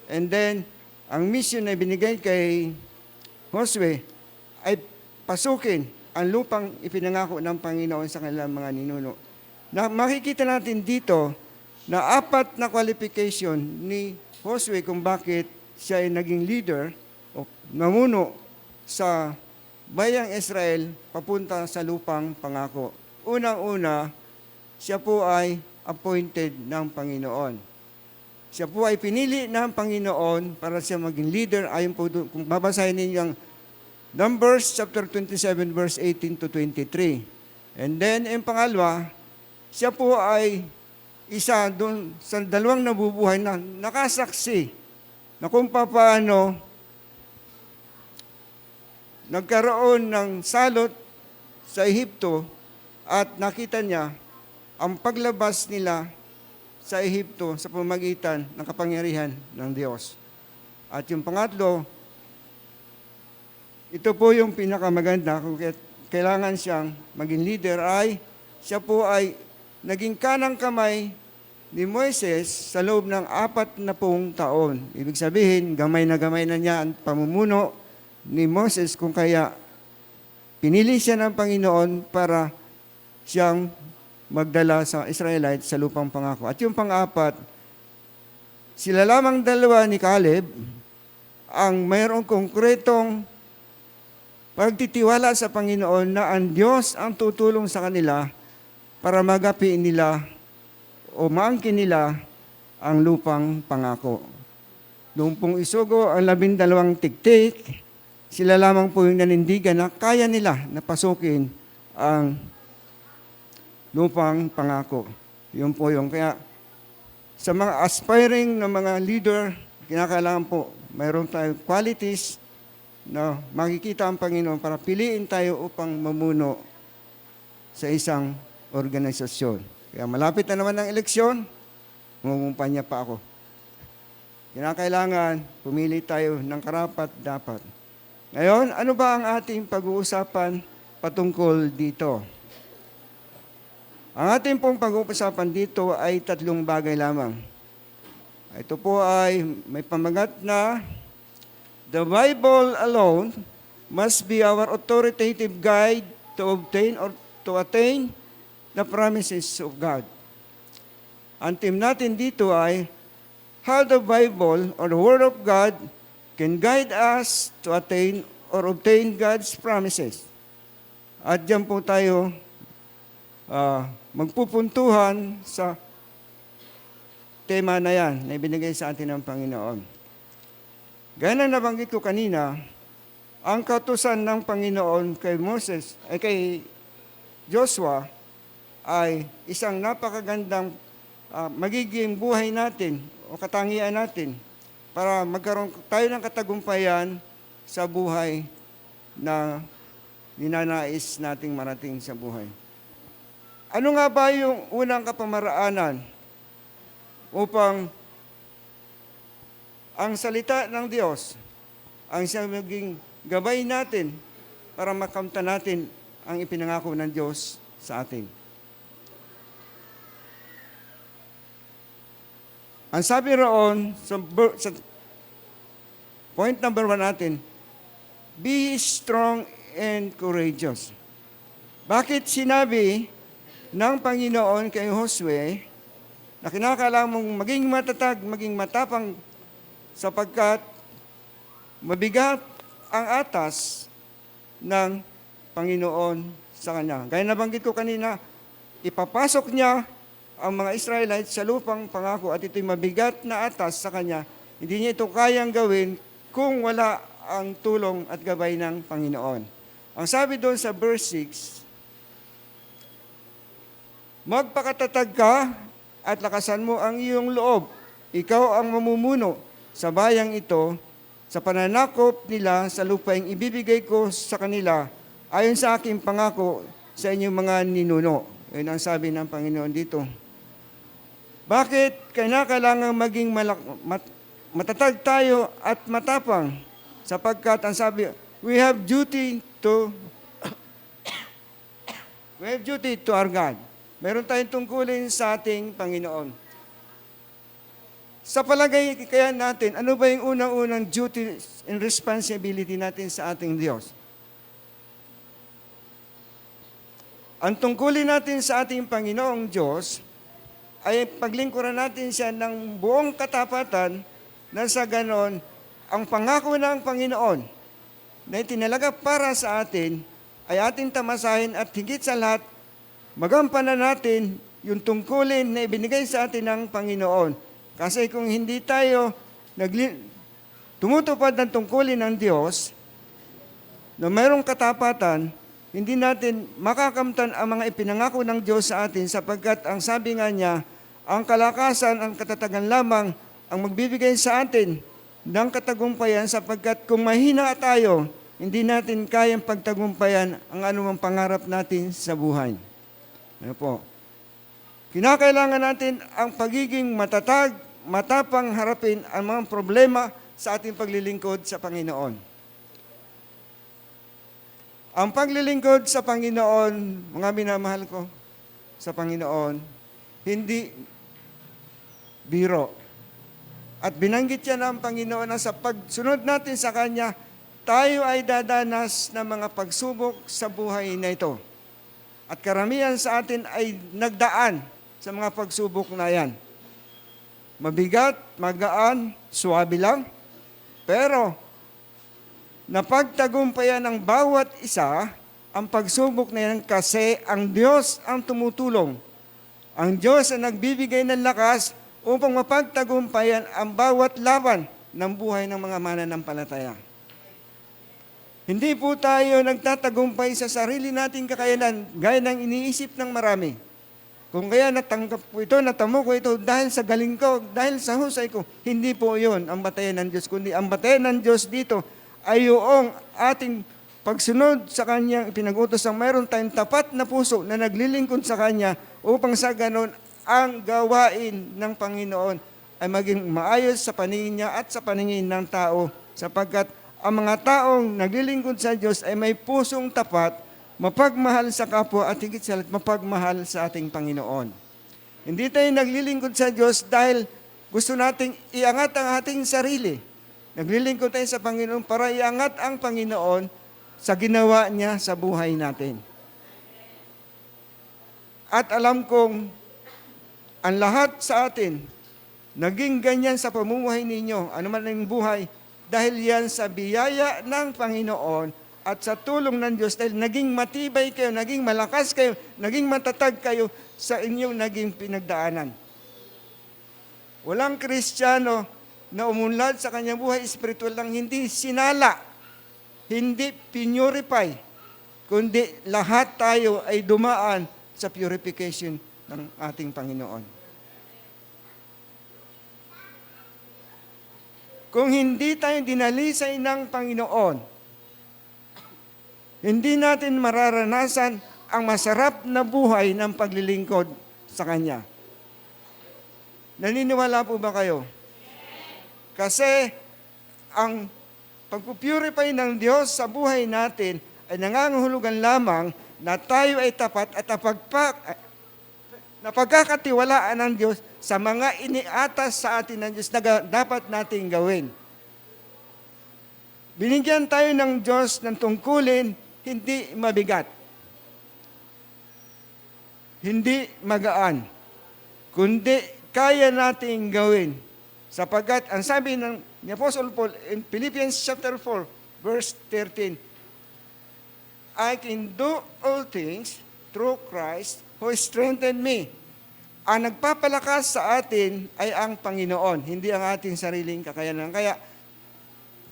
And then, ang mission na binigay kay Josue ay pasukin ang lupang ipinangako ng Panginoon sa kanilang mga ninuno. Na makikita natin dito na 4 na qualification ni Josue kung bakit siya ay naging leader o namuno sa bayang Israel papunta sa lupang pangako. Unang-una, siya po ay appointed ng Panginoon. Siya po ay pinili ng Panginoon para siya maging leader. Ayon po doon, kung babasahin ninyo ang Numbers chapter 27 verse 18 to 23. And then, yung pangalawa, siya po ay isa doon sa dalawang nabubuhay na nakasaksi na kung paano nagkaroon ng salot sa Ehipto at nakita niya ang paglabas nila sa Ehipto sa pamamagitan ng kapangyarihan ng Diyos. At yung pangatlo, ito po yung pinakamaganda kung kailangan siyang maging leader ay siya po ay naging kanang kamay ni Moises sa loob ng 40 taon. Ibig sabihin, gamay na niya ang pamumuno ni Moses kung kaya pinili siya ng Panginoon para siyang magdala sa Israelites sa lupang pangako. At yung pang-4, sila lamang dalawa ni Caleb ang mayroong konkretong pagtitiwala sa Panginoon na ang Diyos ang tutulong sa kanila para magapi nila o maangkin nila ang lupang pangako. Noong pong isugo ang 12 tiktik, sila lamang po yung nanindigan na kaya nila na pasukin ang lupang pangako. Yun po yung kaya sa mga aspiring na mga leader, kinakailangan po mayroon tayong qualities na makikita ang Panginoon para piliin tayo upang mamuno sa isang organisasyon. Kaya malapit na naman ang eleksyon, mumumpanya pa ako. Kinakailangan pumili tayo ng karapat-dapat. Ngayon, ano ba ang ating pag-uusapan patungkol dito? Ang ating pong pag-uusapan dito ay 3 bagay lamang. Ito po ay may pamagat na the Bible alone must be our authoritative guide to obtain or to attain the promises of God. Ang theme natin dito ay how the Bible or the Word of God can guide us to attain or obtain God's promises. At diyan po tayo magpupuntuhan sa tema na yan na ibinigay sa atin ng Panginoon. Gaya na nabanggit ko kanina, ang kautusan ng Panginoon kay Moses, ay kay Joshua, ay isang napakagandang magiging buhay natin o katangian natin para magkaroon tayo ng katagumpayan sa buhay na ninanais nating marating sa buhay. Ano nga ba yung unang kapamaraanan upang ang salita ng Diyos ang siyang maging gabay natin para makamta natin ang ipinangako ng Diyos sa atin? Ang sabi roon sa point number 1 natin, be strong and courageous. Bakit sinabi ng Panginoon kay Josue na kinakailangan mong maging matatag, maging matapang sapagkat mabigat ang atas ng Panginoon sa kanya. Gaya nabanggit ko kanina, ipapasok niya ang mga Israelites sa lupang pangako at ito'y mabigat na atas sa kanya. Hindi niya ito kayang gawin kung wala ang tulong at gabay ng Panginoon. Ang sabi doon sa verse 6, magpakatatag ka at lakasan mo ang iyong loob. Ikaw ang mamumuno sa bayang ito, sa pananakop nila sa lupaing ibibigay ko sa kanila, ayon sa aking pangako sa inyong mga ninuno. Yun ang sabi ng Panginoon dito. Bakit kailangan maging matatag tayo at matapang? Sapagkat ang sabi, we have duty to We have duty to our God. Meron tayong tungkulin sa ating Panginoon. Sa palagay kaya natin, ano ba yung unang-unang duty and responsibility natin sa ating Diyos? Ang tungkulin natin sa ating Panginoong Diyos ay paglingkuran natin siya ng buong katapatan na sa ganon, ang pangako ng Panginoon na itinalaga para sa atin ay ating tamasahin at higit sa lahat, magampanan natin yung tungkulin na ibinigay sa atin ng Panginoon. Kasi kung hindi tayo tumutupad ng tungkulin ng Diyos na mayroong katapatan, hindi natin makakamtan ang mga ipinangako ng Diyos sa atin sapagkat ang sabi nga niya, ang kalakasan, ang katatagan lamang ang magbibigay sa atin ng katagumpayan sapagkat kung mahina tayo, hindi natin kayang pagtagumpayan ang anumang pangarap natin sa buhay. Ano po? Kinakailangan natin ang pagiging matatag, matapang harapin ang mga problema sa ating paglilingkod sa Panginoon. Ang paglilingkod sa Panginoon, mga minamahal ko sa Panginoon, hindi biro. At binanggit yan ng Panginoon na sa pagsunod natin sa Kanya, tayo ay dadanas ng mga pagsubok sa buhay na ito. At karamihan sa atin ay nagdaan sa mga pagsubok na yan. Mabigat, magaan, suwabe lang. Pero, napagtagumpayan ng bawat isa ang pagsubok na yan kasi ang Diyos ang tumutulong. Ang Diyos ang nagbibigay ng lakas upang mapagtagumpayan ang bawat laban ng buhay ng mga mananampalataya. Hindi po tayo nagtatagumpay sa sarili nating kakayanan gaya ng iniisip ng marami. Kung kaya natanggap ko ito, natamo ko ito dahil sa galing ko, dahil sa husay ko, hindi po yun ang batayan ng Diyos. Kundi ang batayan ng Diyos dito ay yung ating pagsunod sa Kanyang pinag-utos ang mayroon tayong tapat na puso na naglilingkod sa Kanya upang sa ganon ang gawain ng Panginoon ay maging maayos sa paningin niya at sa paningin ng tao sapagkat ang mga taong naglilingkod sa Diyos ay may pusong tapat, mapagmahal sa kapwa at higit sa lahat mapagmahal sa ating Panginoon. Hindi tayo naglilingkod sa Diyos dahil gusto nating iangat ang ating sarili. Naglilingkod tayo sa Panginoon para iangat ang Panginoon sa ginawa niya sa buhay natin. At alam kong ang lahat sa atin naging ganyan sa pamumuhay ninyo, anuman ang buhay, dahil yan sa biyaya ng Panginoon at sa tulong ng Diyos dahil naging matibay kayo, naging malakas kayo, naging matatag kayo sa inyong naging pinagdaanan. Walang Kristiyano na umunlad sa kanyang buhay espiritual lang hindi sinala, hindi pinurify, kundi lahat tayo ay dumaan sa purification ng ating Panginoon. Kung hindi tayo dinalisay ng Panginoon, hindi natin mararanasan ang masarap na buhay ng paglilingkod sa Kanya. Naniniwala po ba kayo? Kasi ang pagpupurify ng Diyos sa buhay natin ay nangangahulugan lamang na tayo ay tapat at napagkakatiwalaan ng Diyos sa mga iniatas sa atin ng Diyos na dapat nating gawin. Binigyan tayo ng Diyos ng tungkulin, hindi mabigat, hindi magaan, kundi kaya nating gawin. Sapagkat ang sabi ni Apostle Paul in Philippians chapter 4, verse 13, I can do all things through Christ who strengthened me. Ang nagpapalakas sa atin ay ang Panginoon, hindi ang ating sariling kakayanan. Kaya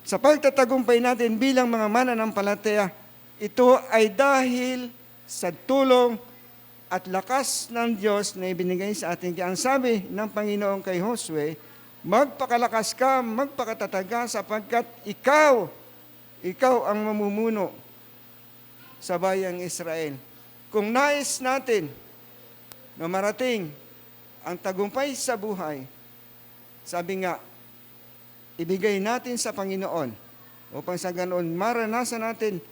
sa pagtatagumpay natin bilang mga mananampalataya, ito ay dahil sa tulong at lakas ng Diyos na ibinigay sa atin. Kaya ang sabi ng Panginoon kay Josue, magpakalakas ka, magpakatatag ka, sapagkat ikaw ang mamumuno sa bayang Israel. Kung nais natin na marating ang tagumpay sa buhay, sabi nga, ibigay natin sa Panginoon upang sa ganoon maranasan natin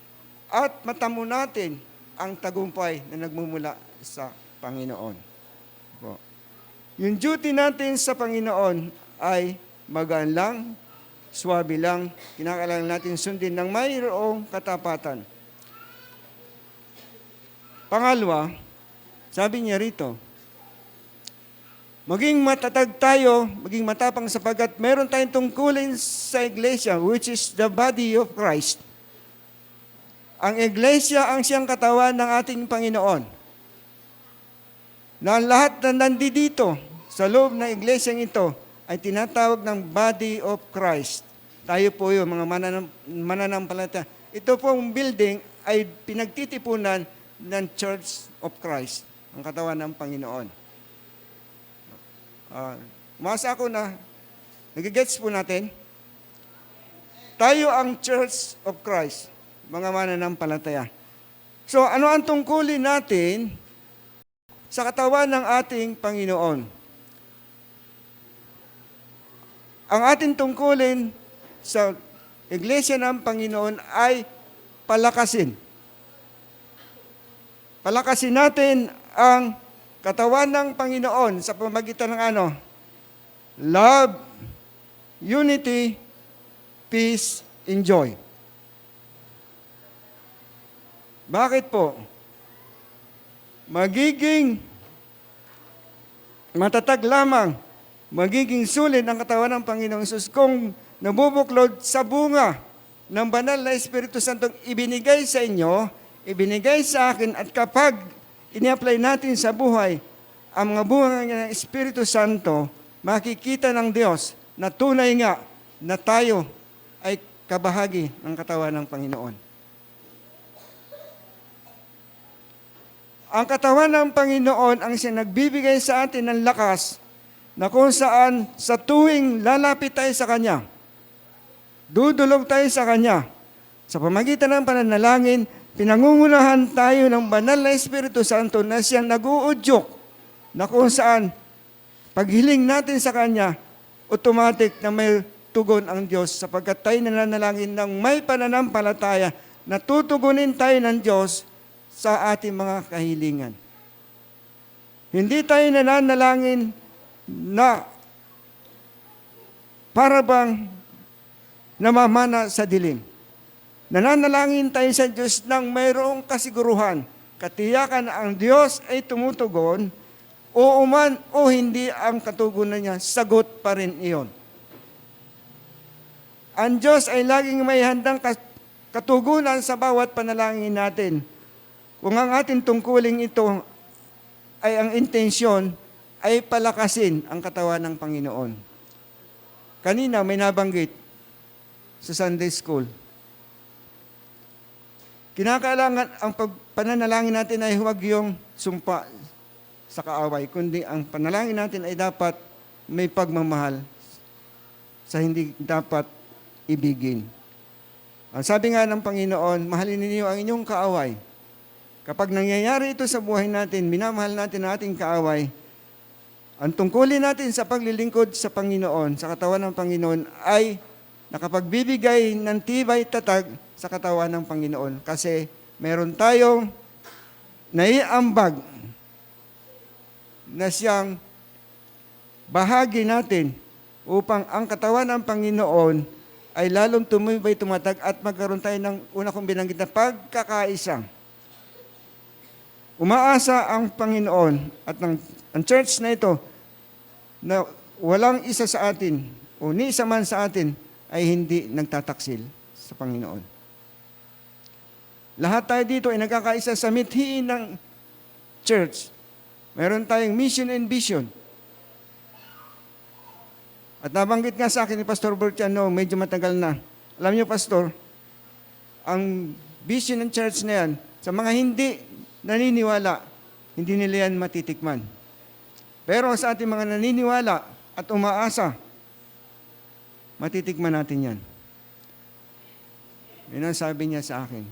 at matamo natin ang tagumpay na nagmumula sa Panginoon. Po. Yung duty natin sa Panginoon ay magaan lang, swabe lang, kinakailangan natin sundin ng mayroong katapatan. Pangalawa, sabi niya rito, maging matatag tayo, maging matapang sapagkat meron tayong tungkulin sa iglesia, which is the body of Christ. Ang iglesia ang siyang katawan ng ating Panginoon. Na lahat na nandito sa loob ng iglesyang ito ay tinatawag ng body of Christ. Tayo po yung mga mananampalataya. Ito pong building ay pinagtitipunan ng Church of Christ, ang katawan ng Panginoon. Umasa ako na nagigets po natin. Tayo ang Church of Christ, mga mananampalataya. So, ano ang tungkulin natin sa katawan ng ating Panginoon? Ang ating tungkulin sa Iglesia ng Panginoon ay palakasin. Palakasin natin ang katawan ng Panginoon sa pamamagitan ng ano? Love, unity, peace, and joy. Bakit po? Magiging matatag lamang, magiging sulit ang katawan ng Panginoong Hesus kung nabubuklod sa bunga ng banal na Espiritu Santo ibinigay sa inyo, ibinigay sa akin, at kapag ini-apply natin sa buhay ang mga bunga ng Espiritu Santo, makikita ng Diyos na tunay nga na tayo ay kabahagi ng katawan ng Panginoon. Ang katawan ng Panginoon ang siya nagbibigay sa atin ng lakas na kung saan sa tuwing lalapit tayo sa Kanya, dudulog tayo sa Kanya, sa pamagitan ng pananalangin, pinangungunahan tayo ng banal na Espiritu Santo na siyang nag-uudyok na kung saan paghiling natin sa Kanya, automatic na may tugon ang Diyos sapagkat tayo nananalangin ng may pananampalataya na tutugunin tayo ng Diyos sa ating mga kahilingan. Hindi tayo nananalangin na para bang namamana sa dilim. Nananalangin tayo sa Diyos ng mayroong kasiguruhan, katiyakan na ang Diyos ay tumutugon, o uman o hindi ang katugunan niya, sagot pa rin iyon. Ang Diyos ay laging may handang katugunan sa bawat panalangin natin. Kung ang ating tungkuling ito ay ang intensyon, ay palakasin ang katawan ng Panginoon. Kanina may nabanggit sa Sunday School. Kinakailangan ang pananalangin natin ay huwag yung sumpa sa kaaway, kundi ang panalangin natin ay dapat may pagmamahal sa hindi dapat ibigin. Ang sabi nga ng Panginoon, mahalin ninyo ang inyong kaaway. Kapag nangyayari ito sa buhay natin, minamahal natin ang ating kaaway, ang tungkulin natin sa paglilingkod sa Panginoon, sa katawan ng Panginoon, ay nakapagbibigay ng tibay tatag sa katawan ng Panginoon. Kasi meron tayong naiambag na siyang bahagi natin upang ang katawan ng Panginoon ay lalong tumibay, tumatag at magkaroon tayo ng una kong binanggit na pagkakaisa. Umaasa ang Panginoon at ang church na ito na walang isa sa atin o ni isa man sa atin ay hindi nagtataksil sa Panginoon. Lahat tayo dito ay nagkakaisa sa mithiin ng church. Meron tayong mission and vision. At nabanggit nga sa akin ni Pastor Bertiano, medyo matagal na. Alam niyo, Pastor, ang vision ng church na yan, sa mga hindi naniniwala, hindi nila yan matitikman. Pero sa ating mga naniniwala at umaasa, matitikman natin yan. Yun ang sabi niya sa akin.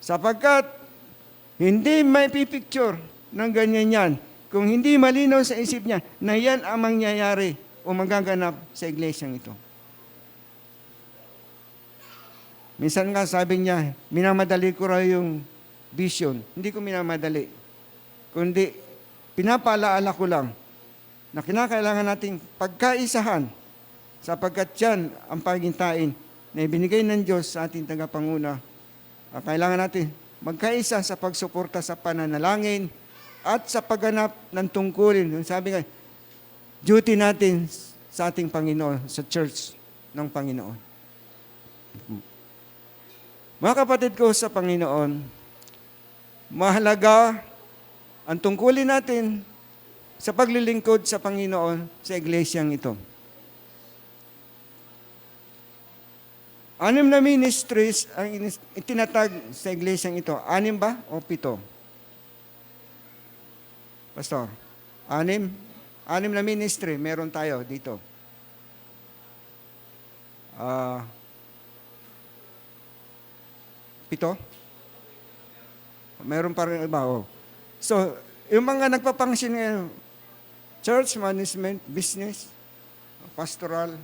Sapagkat hindi may pipicture ng ganyan yan kung hindi malinaw sa isip niya na yan ang mangyayari o magaganap sa iglesyang ito. Minsan nga sabi niya, minamadali ko raw yung vision. Hindi ko minamadali. Kundi pinapaalaala ko lang na kinakailangan nating pagkaisahan sapagkat yan ang pagintain na ibinigay ng Diyos sa ating tagapanguna. Kailangan natin magkaisa sa pagsuporta sa pananalangin at sa pagganap ng tungkulin. Sabi nga, duty natin sa ating Panginoon, sa church ng Panginoon. Mga kapatid ko sa Panginoon, mahalaga ang tungkulin natin sa paglilingkod sa Panginoon sa iglesyang ito. 6 na ministries ang itinatag sa iglesyang ito. 6 ba o 7? Pastor, 6? 6 na ministry meron tayo dito. Pito? Meron pa rin iba. Oh. So, yung mga nagpapangsyon ngayon, church management, business, pastoral,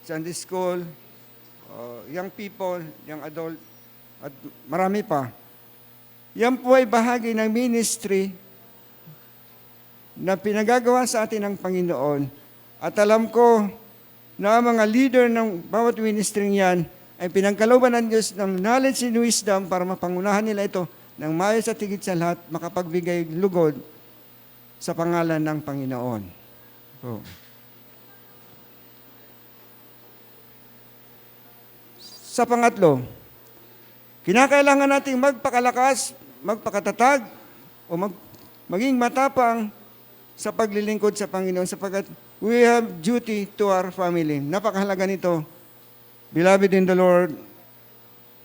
Sunday school, young people, young adult, at marami pa. Yan po ay bahagi ng ministry na pinagagawa sa atin ng Panginoon. At alam ko na ang mga leader ng bawat ministry yan ay pinagkalooban ng Diyos ng knowledge and wisdom para mapangunahan nila ito ng maayos at higit sa lahat makapagbigay lugod sa pangalan ng Panginoon. So, sa pangatlo, kinakailangan nating magpakalakas, magpakatatag, o maging matapang sa paglilingkod sa Panginoon sapagkat we have duty to our family. Napakahalaga nito. Beloved in the Lord,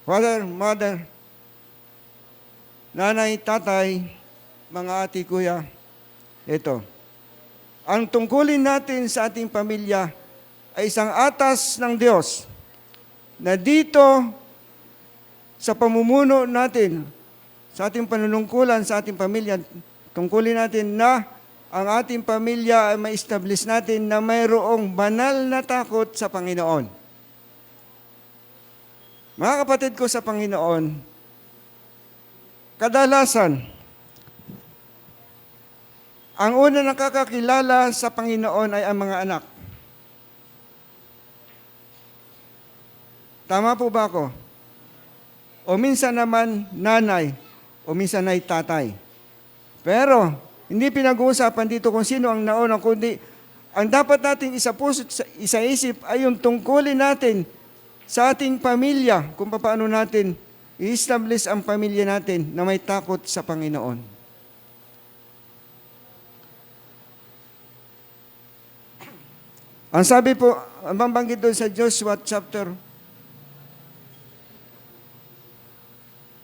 father, mother, nanay, tatay, mga ati, kuya, ito. Ang tungkulin natin sa ating pamilya ay isang atas ng Diyos na dito sa pamumuno natin, sa ating panunungkulan, sa ating pamilya, tungkulin natin na ang ating pamilya ay ma-establish natin na mayroong banal na takot sa Panginoon. Mga kapatid ko sa Panginoon, kadalasan, ang una nakakakilala sa Panginoon ay ang mga anak. Tama po ba ako? O minsan naman nanay, o minsan ay tatay. Pero, hindi pinag-uusapan dito kung sino ang nauna, kundi ang dapat nating isaisip ay yung tungkulin natin sa ating pamilya, kung paano natin i-establish ang pamilya natin na may takot sa Panginoon. Ang sabi po, ang banggit doon sa Joshua chapter,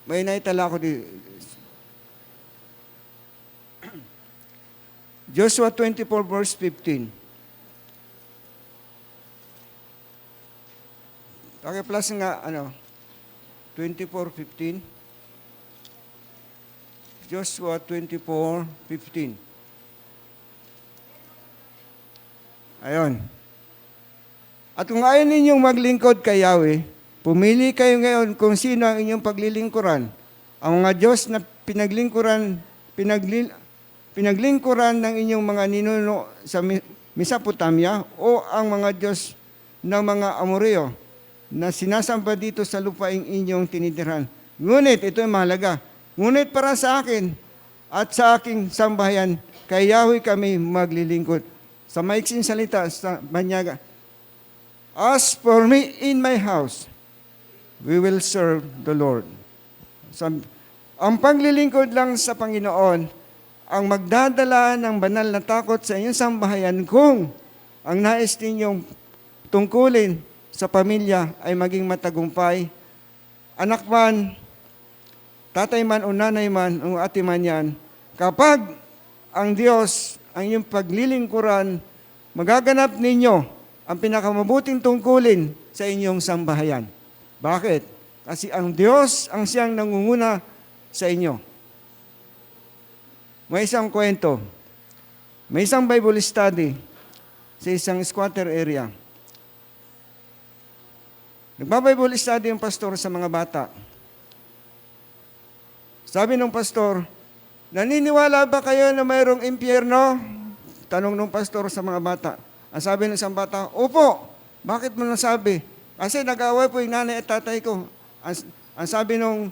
may naitala ko di Joshua 24 verse 15. Okay, plus nga, 24:15. Joshua 24:15. Ayon. At kung ayaw ninyong maglingkod kay Yahweh, pumili kayo ngayon kung sino ang inyong paglilingkuran. Ang mga Diyos na pinaglingkuran ng inyong mga ninuno sa Mesopotamia o ang mga Diyos ng mga Amoreo na sinasamba dito sa lupaing inyong tinitirhan. Ngunit, ito ay mahalaga, ngunit para sa akin at sa aking sambahayan, kay Yahweh kami maglilingkod. Sa maiksing salita, sa banyaga, as for me in my house, we will serve the Lord. Ang paglilingkod lang sa Panginoon, ang magdadala ng banal na takot sa inyong sambahayan kung ang nais ninyong tungkulin sa pamilya ay maging matagumpay. Anak man, tatay man o nanay man o ate man yan, kapag ang Diyos ang inyong paglilingkuran, magaganap ninyo ang pinakamabuting tungkulin sa inyong sambahayan. Bakit? Kasi ang Diyos ang siyang nangunguna sa inyo. May isang kwento. May isang Bible study sa isang squatter area. Nagba-Bible study yung pastor sa mga bata. Sabi ng pastor, naniniwala ba kayo na mayroong impyerno? Tanong ng pastor sa mga bata. Ang sabi ng isang bata, opo. Bakit mo nasabi? Kasi nag-away po yung nanay at tatay ko. Ang sabi ng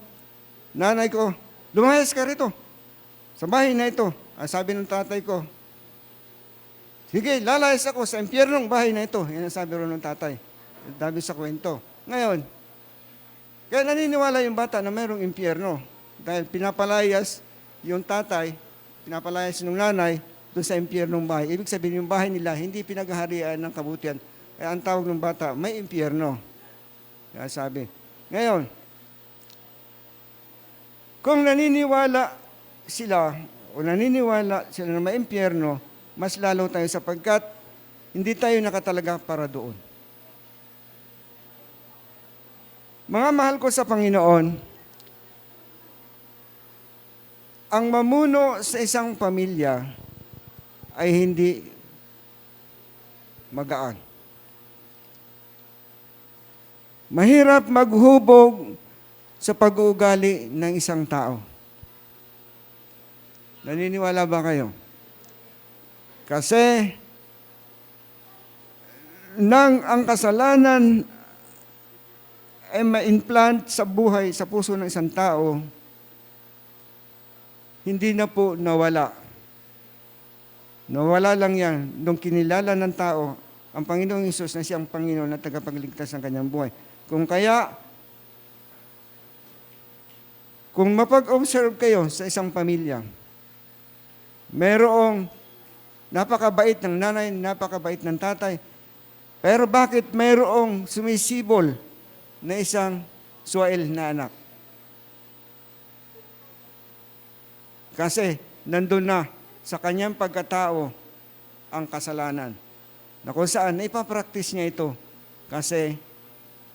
nanay ko, lumayas ka rito. Sa bahay na ito. Ang sabi ng tatay ko, sige, lalayas ako sa impyernong bahay na ito. Yan ang sabi rin ng tatay. Sabi sa kwento. Ngayon, kaya naniniwala yung bata na mayroong impyerno. Dahil pinapalayas yung tatay, pinapalayas ng nanay doon sa impyernong bahay. Ibig sabihin yung bahay nila, hindi pinaghaharian ng kabutihan. Kaya ang tawag ng bata, may impyerno. Kaya sabi. Ngayon, kung naniniwala sila na may impyerno, mas lalo tayo sapagkat hindi tayo nakatalaga para doon. Mga mahal ko sa Panginoon, ang mamuno sa isang pamilya ay hindi magaan. Mahirap maghubog sa pag-uugali ng isang tao. Naniniwala ba kayo? Kasi nang ang kasalanan ay ma-implant sa buhay, sa puso ng isang tao, hindi na po nawala. Nawala lang yan nung kinilala ng tao ang Panginoong Hesus na siyang Panginoon na tagapagligtas ng kanyang buhay. Kung mapag-observe kayo sa isang pamilya, merong napakabait ng nanay, napakabait ng tatay, pero bakit mayroong sumisibol na isang suwail na anak? Kasi nandun na sa kanyang pagkatao ang kasalanan. Na kung saan naipapraktis niya ito kasi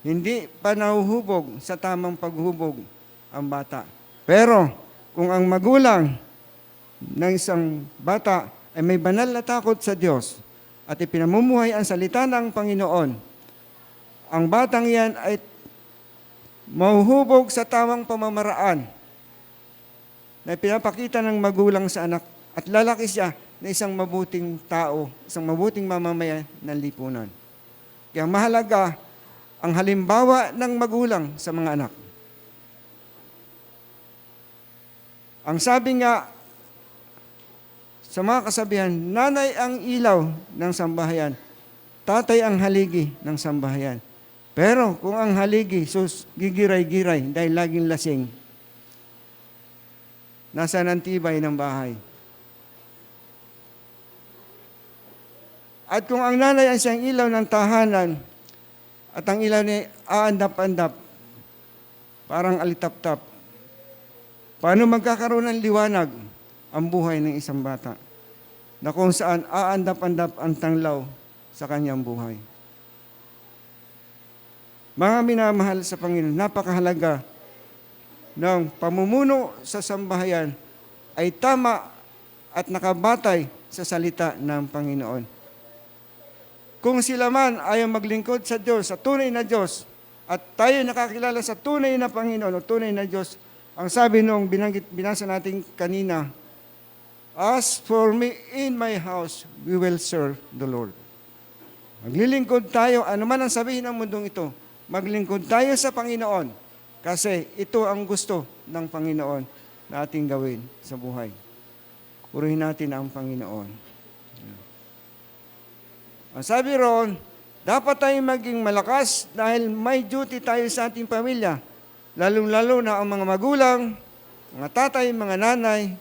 hindi pa nahuhubog sa tamang paghubog ang bata. Pero kung ang magulang ng isang bata ay may banal na takot sa Diyos at ipinamumuhay ang salita ng Panginoon, ang batang yan ay mahuhubog sa tamang pamamaraan na pinapakita ng magulang sa anak at lalaki siya na isang mabuting tao, isang mabuting mamamayan ng lipunan. Kaya mahalaga ang halimbawa ng magulang sa mga anak. Ang sabi nga sa mga kasabihan, nanay ang ilaw ng sambahayan, tatay ang haligi ng sambahayan. Pero kung ang haligi, gigiray-giray dahil laging lasing, nasa nantibay ng bahay. At kung ang nanay ay siyang ilaw ng tahanan, at ang ilaw niya aandap-andap, parang alitap-tap, paano magkakaroon ng liwanag ang buhay ng isang bata na kung saan aandap-andap ang tanglaw sa kanyang buhay? Mga minamahal sa Panginoon, napakahalaga ng pamumuno sa sambahayan ay tama at nakabatay sa salita ng Panginoon. Kung sila man ayaw maglingkod sa Diyos, sa tunay na Diyos, at tayo nakakilala sa tunay na Panginoon o tunay na Diyos, ang sabi nung binasa natin kanina, as for me in my house, we will serve the Lord. Maglilingkod tayo, anuman ang sabihin ng mundong ito, maglingkod tayo sa Panginoon kasi ito ang gusto ng Panginoon na ating gawin sa buhay. Purihin natin ang Panginoon. Ang sabi roon, dapat tayong maging malakas dahil may duty tayo sa ating pamilya. Lalong-lalo na ang mga magulang, mga tatay, mga nanay,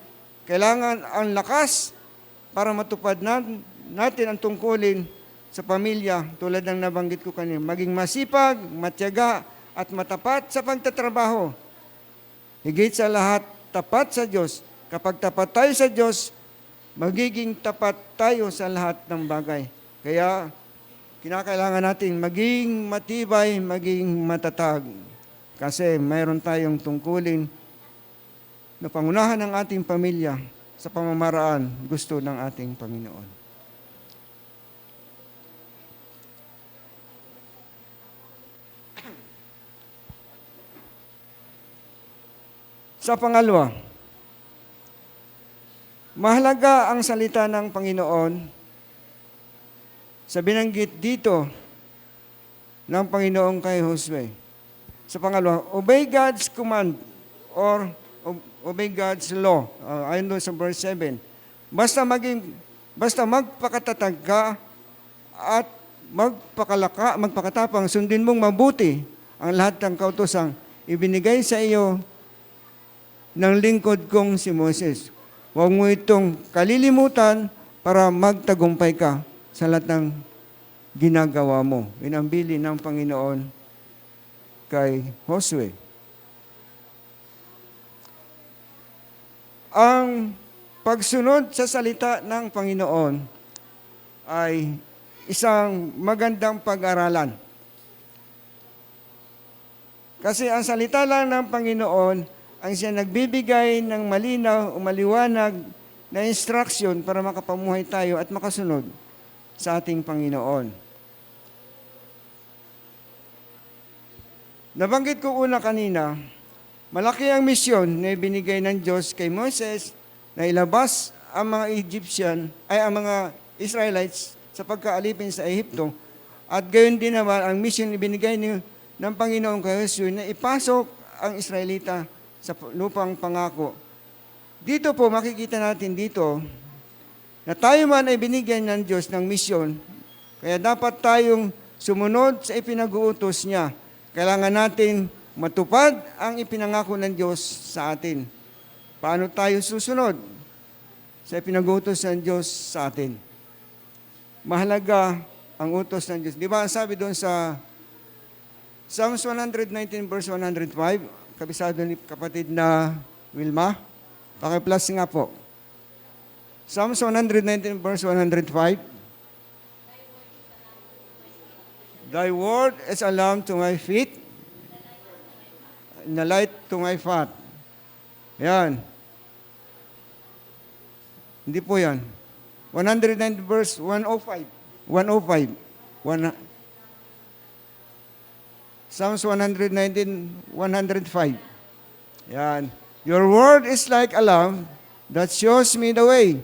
kailangan ang lakas para matupad natin ang tungkulin sa pamilya tulad ng nabanggit ko kanina. Maging masipag, matyaga, at matapat sa pagtatrabaho. Higit sa lahat, tapat sa Diyos. Kapag tapat tayo sa Diyos, magiging tapat tayo sa lahat ng bagay. Kaya, kinakailangan natin maging matibay, maging matatag. Kasi mayroon tayong tungkulin na pangunahan ng ating pamilya sa pamamaraan gusto ng ating Panginoon. Sa pangalawa, mahalaga ang salita ng Panginoon sa binanggit dito ng Panginoon kay Josue. Sa pangalawa, obey God's command or obey God's law. Ayon doon sa verse 7. Basta magpakatatag ka at magpakatapang, sundin mong mabuti ang lahat ng kautosang ibinigay sa iyo ng lingkod kong si Moses. Huwag mo itong kalilimutan para magtagumpay ka sa lahat ng ginagawa mo. Inambili ng Panginoon kay Josue. Ang pagsunod sa salita ng Panginoon ay isang magandang pag-aralan. Kasi ang salita lang ng Panginoon ang siya nagbibigay ng malinaw o maliwanag na instruction para makapamuhay tayo at makasunod sa ating Panginoon. Nabanggit ko una kanina, malaki ang misyon na ibinigay ng Diyos kay Moses na ilabas ang mga ang mga Israelites sa pagkaalipin sa Ehipto. At gayon din naman ang misyon ibinigay ng Panginoon kay Josue na ipasok ang Israelita sa lupang pangako. Dito po, makikita natin dito na tayo man ay binigyan ng Diyos ng misyon, kaya dapat tayong sumunod sa ipinag-uutos niya. Kailangan natin matupad ang ipinangako ng Diyos sa atin. Paano tayo susunod sa ipinag-uutos ng Diyos sa atin? Mahalaga ang utos ng Diyos. Di ba, sabi doon sa Psalms 119 verse 105, kabisado ni kapatid na Wilma. Paki-plus nga po. Psalms 119 verse 105. Thy word is a lamp to my feet, and a light to my path. Yan. Hindi po yan. 109 verse 105. 105. Psalms 119, 105. Yan. Your word is like a lamp that shows me the way.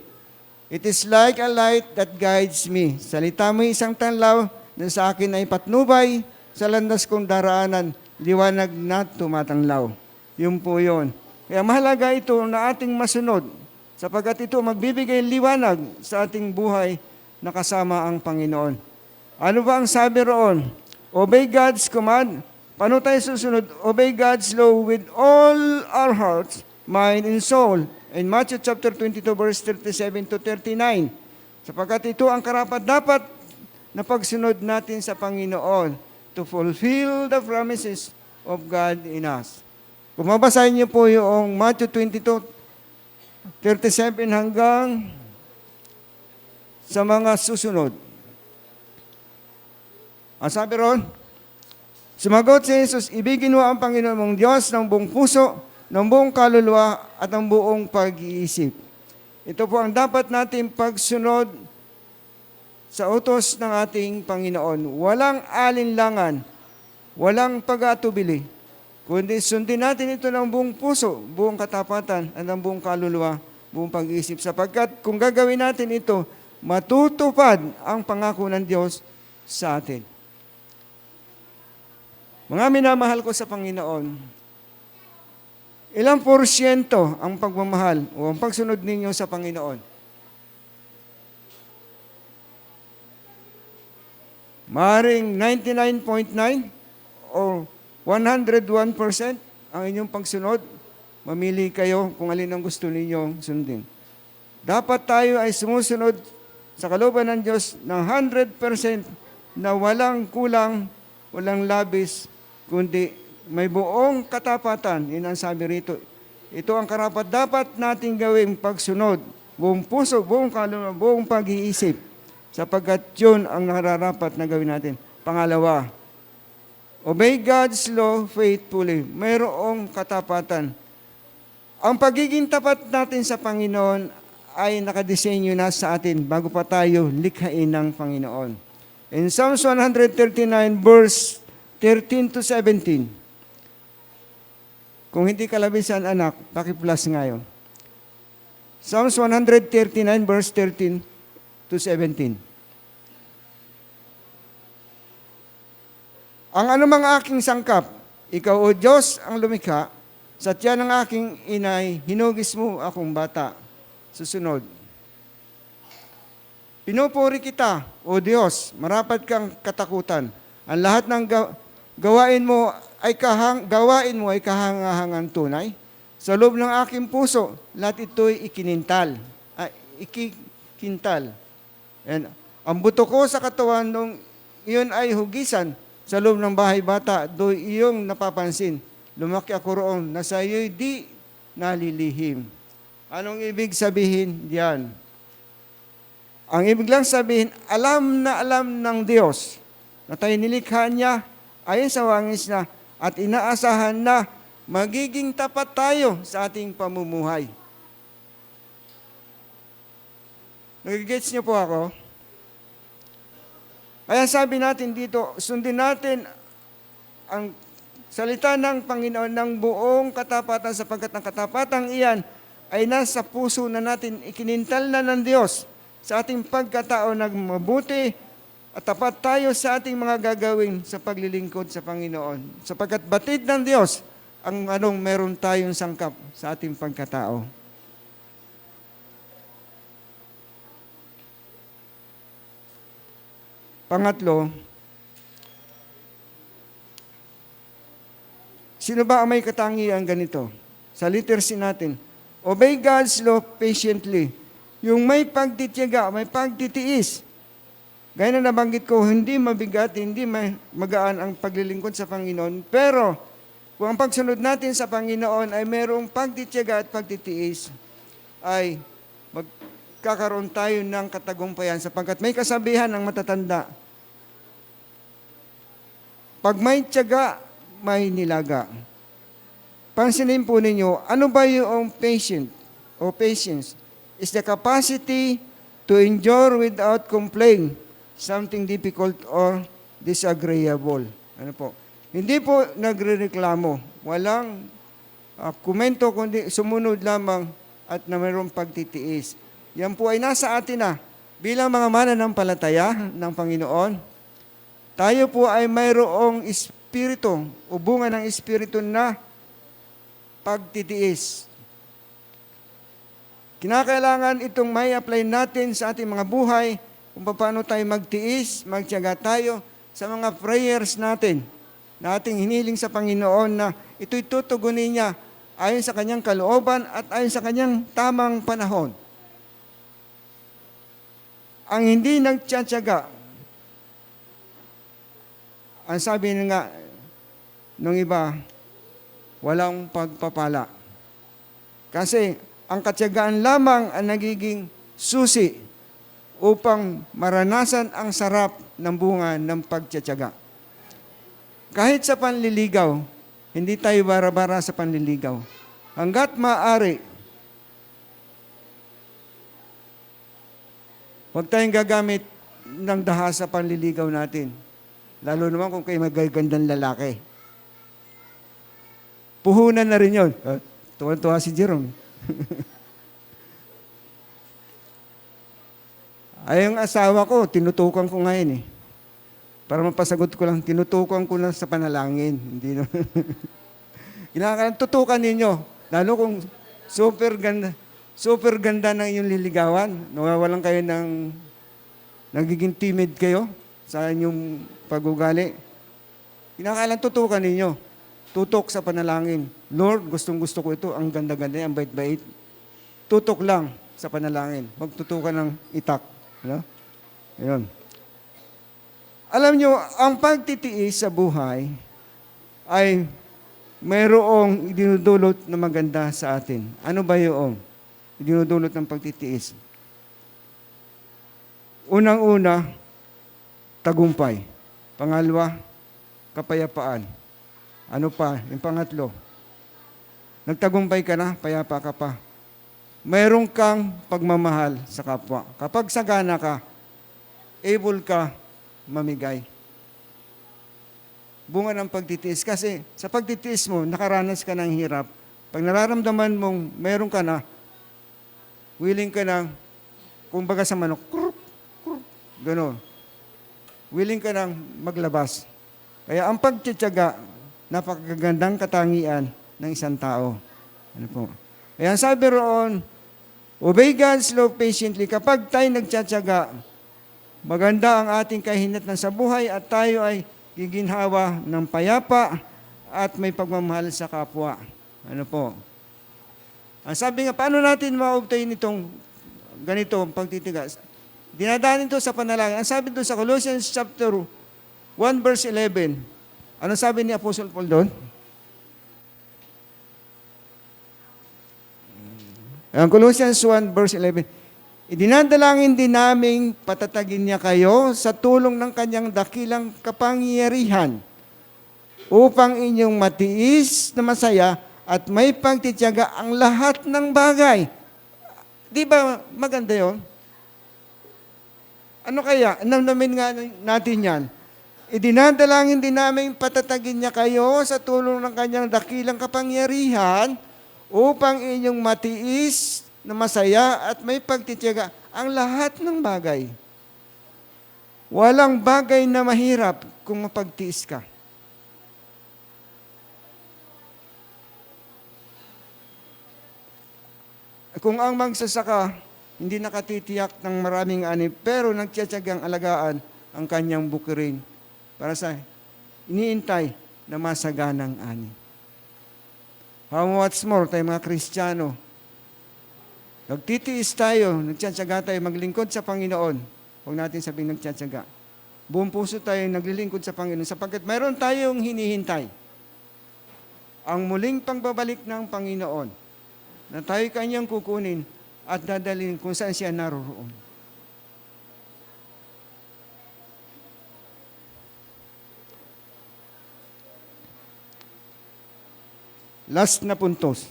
It is like a light that guides me. Salita mo isang tanlaw na sa akin ay patnubay sa landas kong daraanan, liwanag na tumatanglaw. Yun po yun. Kaya mahalaga ito na ating masunod sapagkat ito magbibigay liwanag sa ating buhay na kasama ang Panginoon. Ano ba ang sabi roon? Obey God's command. Paano tayo susunod? Obey God's law with all our hearts, mind, and soul. In Matthew chapter 22, verse 37 to 39. Sapagkat ito ang karapat-dapat na pagsunod natin sa Panginoon to fulfill the promises of God in us. Kung mabasahin niyo po yung Matthew 22, 37 hanggang sa mga susunod. Ang sabi ron, sumagot si Jesus, ibigin mo ang Panginoon mong Diyos ng buong puso, ng buong kaluluwa, at ng buong pag-iisip. Ito po ang dapat natin pagsunod sa utos ng ating Panginoon. Walang alinlangan, walang pag-atubili, kundi sundin natin ito ng buong puso, buong katapatan, at ng buong kaluluwa, buong pag-iisip. Sapagkat kung gagawin natin ito, matutupad ang pangako ng Diyos sa atin. Mga minamahal ko sa Panginoon, ilang porsyento ang pagmamahal o ang pagsunod ninyo sa Panginoon? Maring 99.9 o 101% ang inyong pagsunod. Mamili kayo kung alin ang gusto ninyong sundin. Dapat tayo ay sumusunod sa kalooban ng Diyos ng 100% na walang kulang, walang labis, kundi may buong katapatan. Yun ang sabi rito. Ito ang karapat-dapat nating gawing pagsunod. Buong puso, buong kaluluwa, buong pag-iisip. Sapagkat yun ang nararapat na gawin natin. Pangalawa, obey God's law faithfully. Mayroong katapatan. Ang pagiging tapat natin sa Panginoon ay nakadesenyo na sa atin bago pa tayo likhain ng Panginoon. In Psalms 139 verse 13 to 17, Kung hindi kalabisan, anak, paki-plus ngayon. Psalms 139 verse 13 to 17. Ang anumang aking sangkap, ikaw o Diyos ang lumikha, sa tiyan ng aking inay, hinugis mo akong bata. Susunod. Pinupuri kita, o Diyos, marapat kang katakutan. Ang lahat ng gawain mo ay kahangahangan tunay. Sa loob ng aking puso, lahat ito'y ikinintal. Ikikintal. And ang buto ko sa katawan nung iyon ay hugisan, sa loob ng bahay bata, do'y iyong napapansin. Lumaki ako roon, na sa iyo'y di nalilihim. Anong ibig sabihin diyan? Ang ibig lang sabihin, alam na alam ng Diyos na tayo nilikha niya ayon sa wangis na at inaasahan na magiging tapat tayo sa ating pamumuhay. Nagigets niyo po ako? Kaya sabi natin dito, sundin natin ang salita ng Panginoon ng buong katapatan sapagkat ang katapatang iyan ay nasa puso na natin, ikinintal na ng Diyos sa ating pagkatao na mabuti at tapat tayo sa ating mga gagawin sa paglilingkod sa Panginoon. Sapagkat batid ng Diyos ang meron tayong sangkap sa ating pagkatao. Pangatlo, sino ba ang may katangian ganito? Sa literacy natin, obey God's law patiently. Yung may pagtitiyaga, may pagtitiis. Gaya na nabanggit ko, hindi mabigat, hindi magaan ang paglilingkod sa Panginoon. Pero, kung ang pagsunod natin sa Panginoon ay mayroong pagtitiyaga at pagtitiis, ay magkakaroon tayo ng katagumpayan sapagkat may kasabihan ng matatanda. Pag may tiyaga, may nilaga. Pansinin po ninyo, ano ba yung patience? Is the capacity to endure without complaint something difficult or disagreeable. Ano po? Hindi po nagrereklamo. Walang komento, kundi sumunod lamang at na mayroong pagtitiis. Yan po ay nasa atin na. Bilang mga mananampalataya ng Panginoon, tayo po ay mayroong espiritu, o bunga ng espiritu na pagtitiis. Kinakailangan itong may apply natin sa ating mga buhay kung paano tayo magtiis, magtiyaga tayo sa mga prayers natin na ating hiniling sa Panginoon na ito'y tutugunin niya ayon sa kanyang kalooban at ayon sa kanyang tamang panahon. Ang hindi nagtiyatyaga, ang sabi nga nung iba, walang pagpapala. Kasi ang katyagaan lamang ang nagiging susi upang maranasan ang sarap ng bunga ng pagtiyatyaga. Kahit sa panliligaw, hindi tayo bara-bara sa panliligaw. Hanggat maaari, huwag tayong gagamit ng daha sa panliligaw natin. Lalo naman kung kayo magagandang lalaki. Puhunan na rin yun. Tuwan-tuwa si Jerome. Ay, yung asawa ko, tinutukan ko ngayon eh. Para mapasagot ko lang, tinutukan ko lang sa panalangin. Hindi no. Kinakailangan tutukan ninyo. Lalo kung super ganda ng inyong liligawan, nawawalan kayo ng, nagiging timid kayo sa inyong pag-ugali. Kinakailangan tutukan ninyo. Tutok sa panalangin. Lord, gustong-gusto ko ito. Ang ganda-ganda, ang bait-bait. Tutok lang sa panalangin. Magtutukan ng itak. Ano? Ayun. Alam nyo, ang pagtitiis sa buhay ay mayroong idinudulot na maganda sa atin. Ano ba yung idinudulot ng pagtitiis? Unang-una, tagumpay. Pangalawa, kapayapaan. Ano pa? Yung pangatlo, nagtagumpay ka na, payapa ka pa. Mayroon kang pagmamahal sa kapwa. Kapag sagana ka, able ka mamigay. bunga ng pagtitiis. Kasi sa pagtitiis mo, nakaranas ka ng hirap. Pag nararamdaman mong meron ka na, willing ka na, kumbaga sa manok, kurp, kurp, gano'n. Willing ka nang maglabas. Kaya ang pagtitiyaga, napakagandang katangian ng isang tao. Ano po? Kaya sabi roon, obey God's law patiently. Kapag tayo nagtitiyaga, maganda ang ating kahinatnan sa buhay at tayo ay giginhawa ng payapa at may pagmamahal sa kapwa. Ano po? Ang sabi nga, paano natin ma-obtain itong ganito, pagtitigas? Dinadaan ito sa panalangin. Ang sabi doon sa Colossians chapter 1 verse 11, ano sabi ni Apostle Paul doon? Ang Colossians 1 verse 11, idinadalangin din naming patatagin niya kayo sa tulong ng kanyang dakilang kapangyarihan upang inyong matiis na masaya at may pagtitiyaga ang lahat ng bagay. Di ba maganda yun? Ano kaya? Namnamin nga natin yan. Idinadalangin din namin patatagin niya kayo sa tulong ng kanyang dakilang kapangyarihan upang inyong matiis na masaya at may pagtitiyaga ang lahat ng bagay. Walang bagay na mahirap kung mapagtiis ka. Kung ang magsasaka, hindi nakatitiyak ng maraming ani, pero nagtiyatyagang alagaan ang kanyang bukirin para sa iniintay na masaganang ani. How much more tayo mga Kristiyano? Nagtitiis tayo, nagtiyatyaga tayo, maglingkod sa Panginoon. Huwag natin sabihin nagtiyatyaga. Buong puso tayo naglilingkod sa Panginoon sapagkat mayroon tayong hinihintay. Ang muling pangbabalik ng Panginoon na tayo kanyang kukunin at dadalhin kung saan siya naroroon. Last na puntos.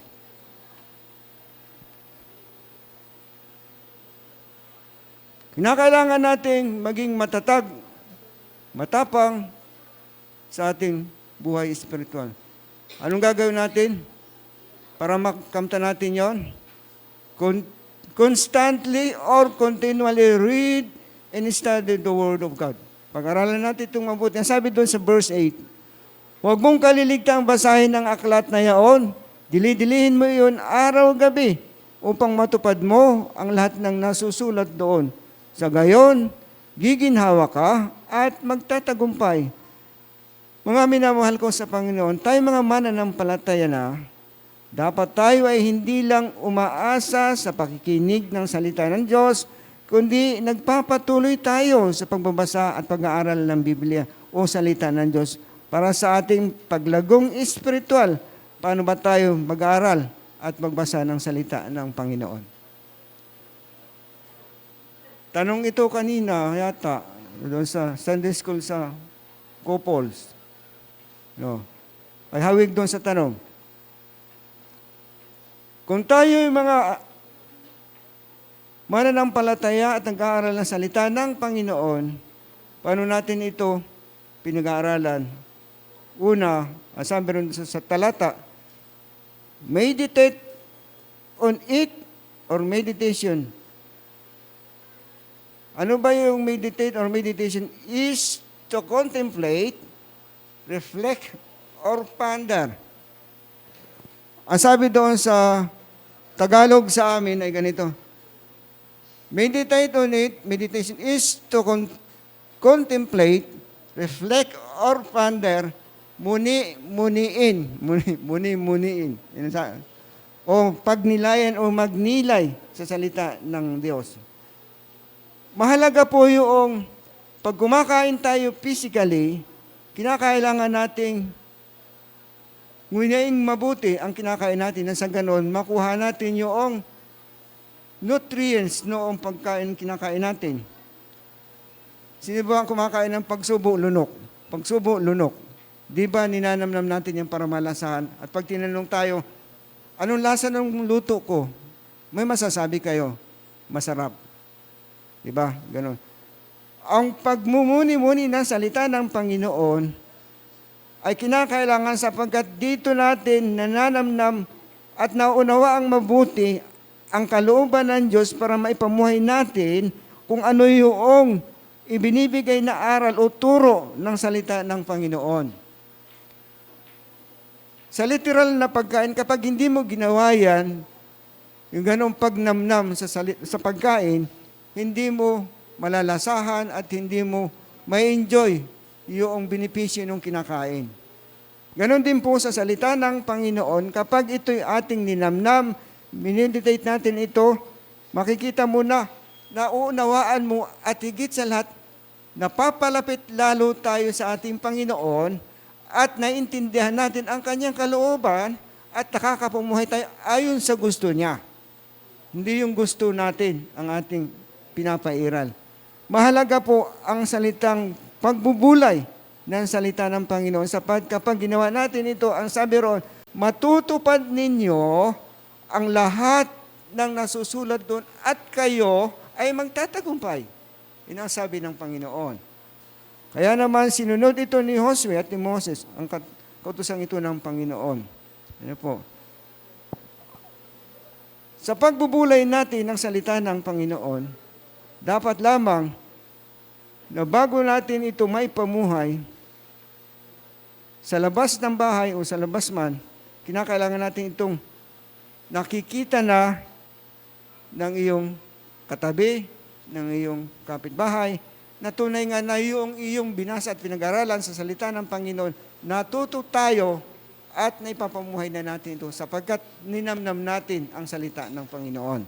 Kinakailangan nating maging matatag, matapang sa ating buhay espiritual. Anong gagawin natin para makamta natin yon? Constantly or continually read and study the Word of God. Pag-aralan natin itong mabuti. Ang sabi doon sa verse 8, huwag mong kaliligtang basahin ang aklat na yaon. Dili-dilihin mo iyon araw-gabi upang matupad mo ang lahat ng nasusulat doon. Sa gayon, giginhawa ka at magtatagumpay. Mga minamahal ko sa Panginoon, tayo mga mananampalataya na, dapat tayo ay hindi lang umaasa sa pakikinig ng salita ng Diyos, kundi nagpapatuloy tayo sa pagbabasa at pag-aaral ng Biblia o salita ng Diyos para sa ating paglagong espiritual. Paano ba tayo mag-aaral at magbasa ng salita ng Panginoon? Tanong ito kanina yata doon sa Sunday School sa couples. No. Ay hawig doon sa tanong. Kung tayo yung mga mananampalataya at nag-aaral ng salita ng Panginoon, paano natin ito pinag-aaralan? Una, sabi rin sa talata, meditate on it or meditation. Ano ba yung meditate or meditation? Is to contemplate, reflect, or ponder. Ang sabi doon sa Tagalog sa amin ay ganito, meditate on it, meditation is to contemplate, reflect, or ponder, muniin. O pagnilayan o magnilay sa salita ng Diyos. Mahalaga po yung pag kumakain tayo physically, kinakailangan nating ngunaing mabuti ang kinakain natin na sa ganon, makuha natin yung nutrients noong pagkain kinakain natin. Sino ba ang kumakain ng pagsubo, lunok? Pagsubo, lunok. Di ba ninanamnam natin yung para malasahan? At pag tinanong tayo, anong lasa ng luto ko? May masasabi kayo, masarap. Di ba? Ganon. Ang pagmumuni-muni ng salita ng Panginoon ay kinakailangan sapagkat dito natin nananamnam at nauunawa ang mabuti ang kalooban ng Diyos para maipamuhay natin kung ano yung ibinibigay na aral o turo ng salita ng Panginoon. Sa literal na pagkain, kapag hindi mo ginawa yan, yung ganong pagnamnam sa pagkain, hindi mo malalasahan at hindi mo ma-enjoy yung benepisyo ng kinakain. Ganon din po sa salita ng Panginoon, kapag ito'y ating ninamnam, mineditate natin ito, makikita mo na, nauunawaan mo at higit sa lahat, napapalapit lalo tayo sa ating Panginoon at naintindihan natin ang kanyang kalooban at nakakapumuhay tayo ayon sa gusto niya. Hindi yung gusto natin ang ating pinapairal. Mahalaga po ang salitang pagbubulay ng salita ng Panginoon sapagkat kapag ginawa natin ito, ang sabi roon, matutupad ninyo ang lahat ng nasusulat doon at kayo ay magtatagumpay. Yun ang sabi ng Panginoon. Kaya naman sinunod ito ni Josue at ni Moses, ang kautusang ito ng Panginoon. Ano po? Sa pagbubulay natin ng salita ng Panginoon, dapat lamang na bago natin ito may pamuhay, sa labas ng bahay o sa labas man, kinakailangan natin itong nakikita na ng iyong katabi, ng iyong kapitbahay, na tunay nga na iyong binasa at pinag-aralan sa salita ng Panginoon, natuto tayo at naipapamuhay na natin ito sapagkat ninamnam natin ang salita ng Panginoon.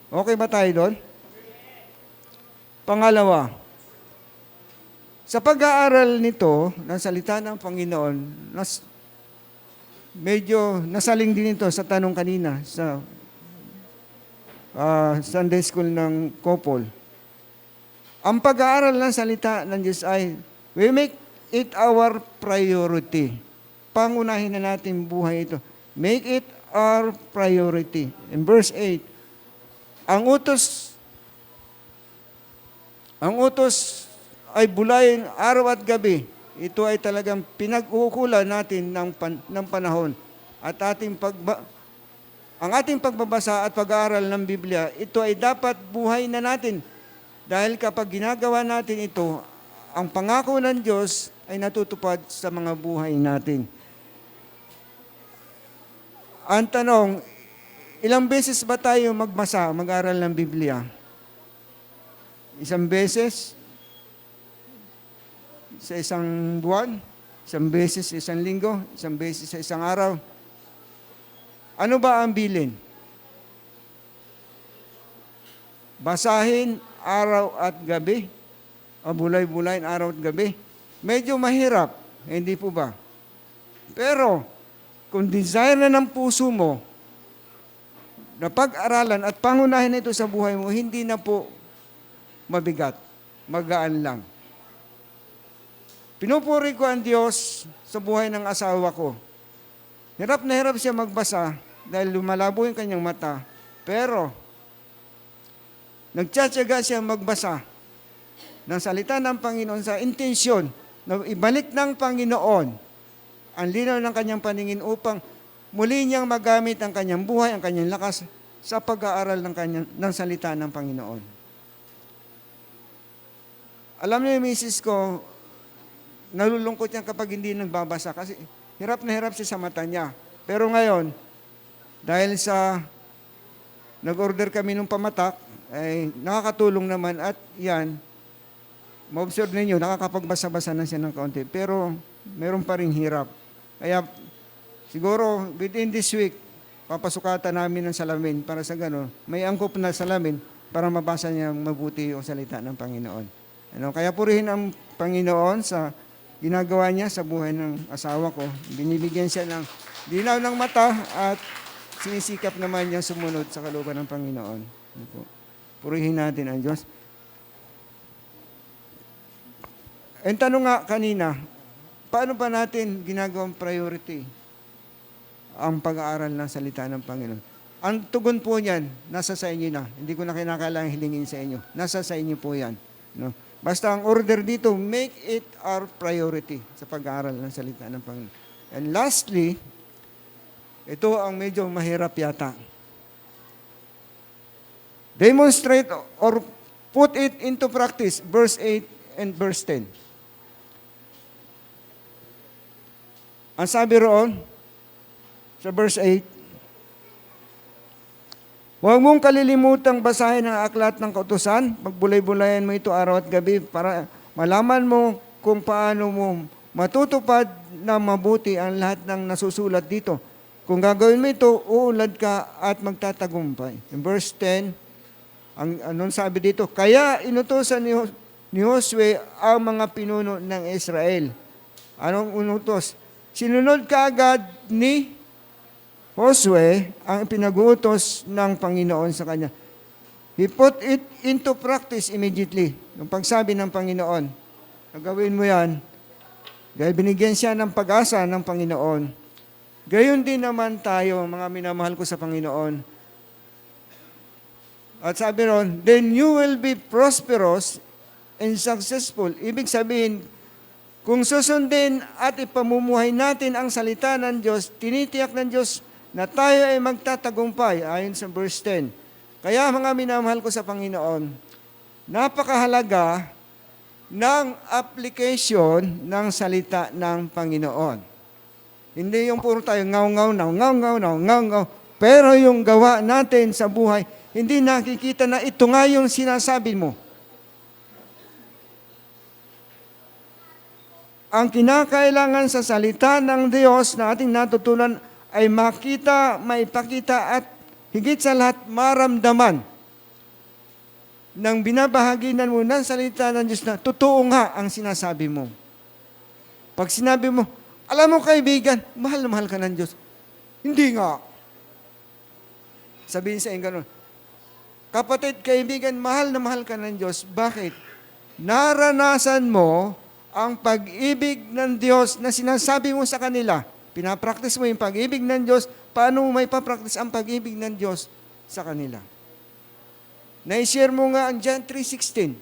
Okay ba tayo doon? Pangalawa, sa pag-aaral nito ng salita ng Panginoon, medyo nasaling din ito sa tanong kanina sa Sunday School ng Kopol. Ang pag-aaral ng salita ng Diyos ay, we make it our priority. Pangunahin na natin buhay ito. Make it our priority. In verse 8, ang utos ay bulayin araw at gabi. Ito ay talagang pinag-uukulan natin ng panahon. At ang ating pagbabasa at pag-aaral ng Biblia, ito ay dapat buhay na natin. Dahil kapag ginagawa natin ito, ang pangako ng Diyos ay natutupad sa mga buhay natin. Ang tanong, ilang beses ba tayo mag-aral ng Biblia? Isang beses? Sa isang buwan? Isang beses sa isang linggo? Isang beses sa isang araw? Ano ba ang bilin? Basahin araw at gabi? O bulay-bulayin araw at gabi? Medyo mahirap, hindi po ba? Pero, kung desire na ng puso mo na pag-aralan at pangunahin ito sa buhay mo, hindi na po mabigat, magaan lang. Pinupuri ko ang Diyos sa buhay ng asawa ko. Hirap na hirap siya magbasa dahil lumalabo yung kanyang mata. Pero, nagtsatsaga siya magbasa ng salita ng Panginoon sa intensyon na ibalik ng Panginoon ang linaw ng kanyang paningin upang muli niyang magamit ang kanyang buhay, ang kanyang lakas sa pag-aaral ng salita ng Panginoon. Alam niyo yung misis ko, nalulungkot niya kapag hindi nagbabasa kasi hirap na hirap siya sa mata niya. Pero ngayon, dahil sa nag-order kami ng pamatak, ay nakakatulong naman at yan, ma-observe ninyo, nakakapagbasa-basa na siya ng kaunti. Pero meron pa rin hirap. Kaya siguro within this week, papasukatan namin ng salamin para sa gano'n. May angkop na salamin para mabasa niya mabuti yung salita ng Panginoon. Kaya purihin ang Panginoon sa ginagawa niya sa buhay ng asawa ko. Binibigyan siya ng linaw ng mata at sinisikap naman niya sumunod sa kalooban ng Panginoon. Purihin natin ang Diyos. Ang tanong nga kanina, paano ba natin ginagawang priority ang pag-aaral ng salita ng Panginoon? Ang tugon po niyan, nasa sa inyo na. Hindi ko na kinakailangan hilingin sa inyo. Nasa sa inyo po yan. No? Basta ang order dito, make it our priority sa pag-aaral ng salita ng Panginoon. And lastly, ito ang medyo mahirap yata. Demonstrate or put it into practice, verse 8 and verse 10. Ang sabi roon, sa verse 8, huwag mong kalilimutang basahin ang aklat ng kautusan, pagbulay-bulayan mo ito araw at gabi para malaman mo kung paano mo matutupad na mabuti ang lahat ng nasusulat dito. Kung gagawin mo ito, uulad ka at magtatagumpay. In verse 10, anong sabi dito? Kaya inutosan ni Josue ang mga pinuno ng Israel. Anong inutos? Sinunod kaagad ni Josue ang pinag-uutos ng Panginoon sa kanya. He put it into practice immediately. Yung pagsabi ng Panginoon, gagawin mo yan, dahil binigyan siya ng pag-asa ng Panginoon. Gayon din naman tayo, mga minamahal ko sa Panginoon. At sabi ron, then you will be prosperous and successful. Ibig sabihin, kung susundin at ipamumuhay natin ang salita ng Diyos, tinitiyak ng Diyos na tayo ay magtatagumpay, ayon sa verse 10. Kaya mga minamahal ko sa Panginoon, napakahalaga ng application ng salita ng Panginoon. Hindi yung puro tayo ngaw. Pero yung gawa natin sa buhay, hindi nakikita na ito nga yung sinasabi mo. Ang kinakailangan sa salita ng Diyos na ating natutunan ay makita, maipakita at higit sa lahat maramdaman ng binabahaginan mo ng salita ng Diyos na totoo nga ang sinasabi mo. Pag sinabi mo, alam mo kaibigan, mahal na mahal ka ng Diyos. Hindi nga. Sabihin sa inyo ganun, kapatid, kaibigan, mahal na mahal ka ng Diyos. Bakit? Naranasan mo ang pag-ibig ng Diyos na sinasabi mo sa kanila. Pinapractice mo yung pag-ibig ng Diyos. Paano mo may papractice ang pag-ibig ng Diyos sa kanila? Na-share mo nga ang John 3:16.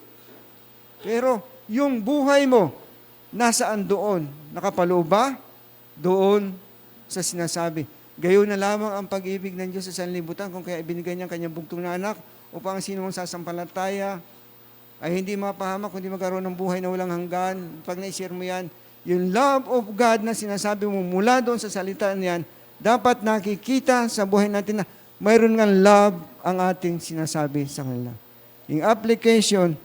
Pero yung buhay mo, nasaan doon? Nakapaloob ba? Doon sa sinasabi. Gayon na lamang ang pag-ibig ng Diyos sa sanlibutan kung kaya ibinigay niya ang kanyang bugtong na anak upang sino mong sasampalataya ay hindi mapahamak kundi magkaroon ng buhay na walang hanggan. Pag na-share mo yan, yung love of God na sinasabi mo mula doon sa salita niyan, dapat nakikita sa buhay natin na mayroon ng love ang ating sinasabi sa kanila. Yung application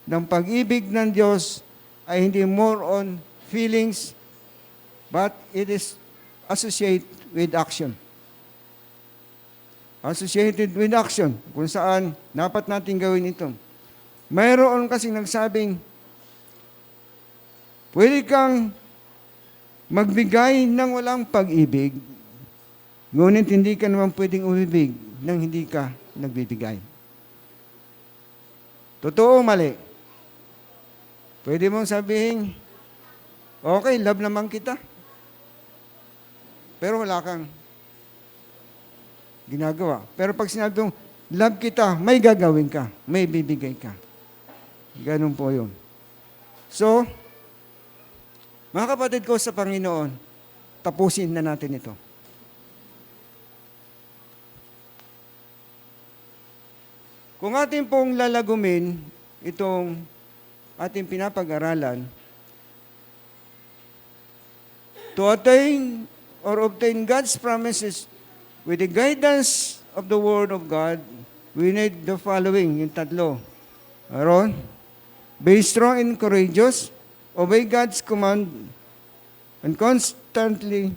ng pag-ibig ng Diyos ay hindi more on feelings, but it is associated with action. Associated with action, kung saan dapat natin gawin ito. Mayroon kasing nagsabing, pwede kang magbigay ng walang pag-ibig, ngunit hindi ka naman pwedeng umibig nang hindi ka nagbibigay. Totoo o mali? Pwede mong sabihin, okay, love naman kita. Pero wala kang ginagawa. Pero pag sinabi mong, love kita, may gagawin ka, may bibigay ka. Ganun po yun. So, mga kapatid ko sa Panginoon, tapusin na natin ito. Kung ating pong lalagumin itong ating pinapag-aralan, to attain or obtain God's promises with the guidance of the Word of God, we need the following, yung tatlo. Aaron, be strong and courageous, obey God's command, and constantly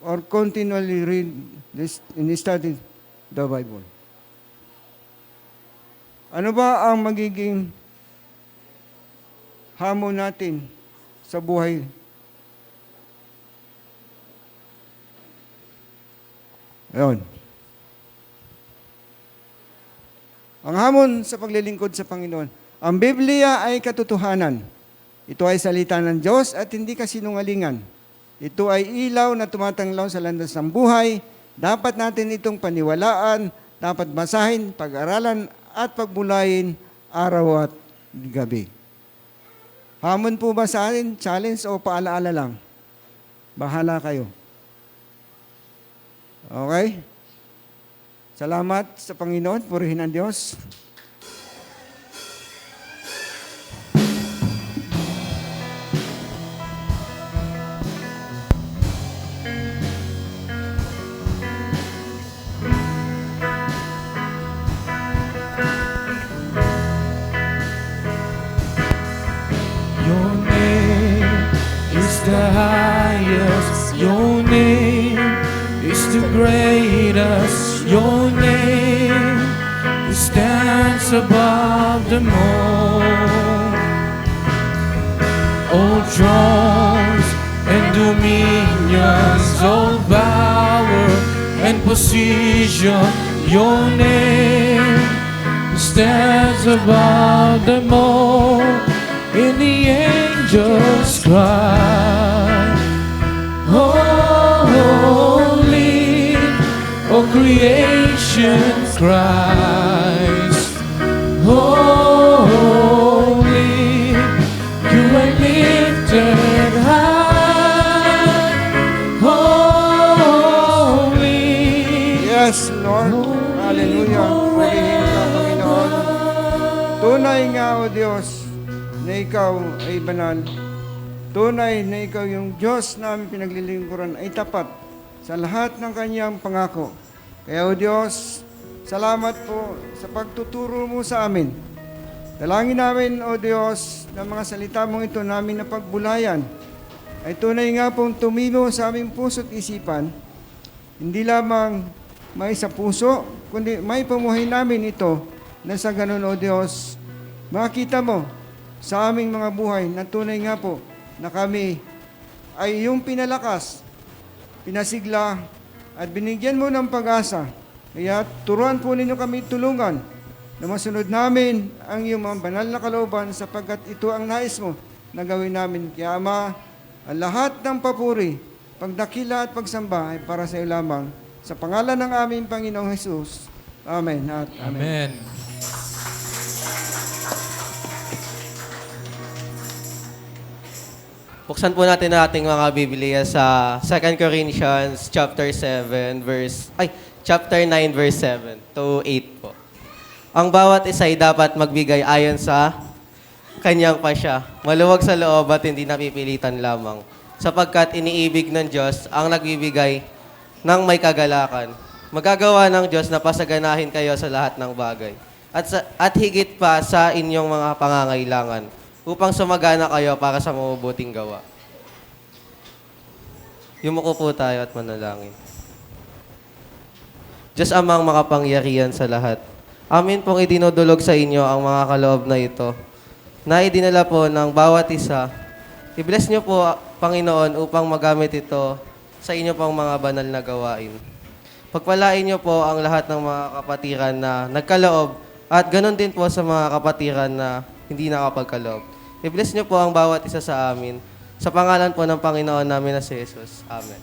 or continually read this and study the Bible. Ano ba ang magiging hamon natin sa buhay? Ayun. Ang hamon sa paglilingkod sa Panginoon. Ang Biblia ay katotohanan. Ito ay salita ng Diyos at hindi kasinungalingan. Ito ay ilaw na tumatanglaw sa landas ng buhay. Dapat natin itong paniwalaan, dapat basahin, pag-aralan, at pagbulayin araw at gabi. Hamon po ba sa atin? Challenge o paalaala lang? Bahala kayo. Okay? Salamat sa Panginoon. Purihin ang Diyos. Your name is the highest. Your name is the greatest. Your name stands above them all. All thrones and dominions, all power and position. Your name stands above them all. And the angels cry, holy, all creation cries, holy, you are lifted high, holy. Yes, Lord. Hallelujah. Purihin ka, Panginoon. Tunay nga, O Diyos, na ikaw ay banal. Tunay na ikaw yung Diyos namin pinaglilingkuran ay tapat sa lahat ng kanyang pangako. Kaya O Diyos, salamat po sa pagtuturo mo sa amin. Dalangin namin O Diyos na mga salita mong ito namin na pagbulayan ay tunay nga pong tumimo sa aming puso't isipan. Hindi lamang may sa puso, kundi may pamuhay namin ito na sa ganun O Diyos, makita mo sa aming mga buhay na tunay nga po na kami ay iyong pinalakas, pinasigla, at binigyan mo ng pag-asa. Kaya turuan po ninyo kami tulungan na masunod namin ang iyong mga banal na kalooban sapagkat ito ang nais mo na gawin namin. Kaya Ama, ang lahat ng papuri, pagdakila at pagsamba ay para sa iyo lamang. Sa pangalan ng aming Panginoong Jesus. Amen at amen. Amen. Buksan po natin ang ating mga Biblia sa 2 Corinthians chapter 9 verse 7 to 8 po. Ang bawat isa ay dapat magbigay ayon sa kanyang pasya, maluwag sa loob at hindi napipilitan lamang, sapagkat iniibig ng Diyos ang nagbibigay ng may kagalakan. Magagawa ng Diyos na pasaganahin kayo sa lahat ng bagay at higit pa sa inyong mga pangangailangan, upang sumagana kayo para sa mabubuting gawa. Yumuko po tayo at manalangin. Diyos amang makapangyarihan sa lahat, amin pong idinudulog sa inyo ang mga kaloob na ito, na idinala po ng bawat isa. I-bless niyo po, Panginoon, upang magamit ito sa inyo pang mga banal na gawain. Pagpalain niyo po ang lahat ng mga kapatiran na nagkaloob at ganon din po sa mga kapatiran na hindi nakapagkaloob. I-bless niyo po ang bawat isa sa amin. Sa pangalan po ng Panginoon namin na si Jesus. Amen.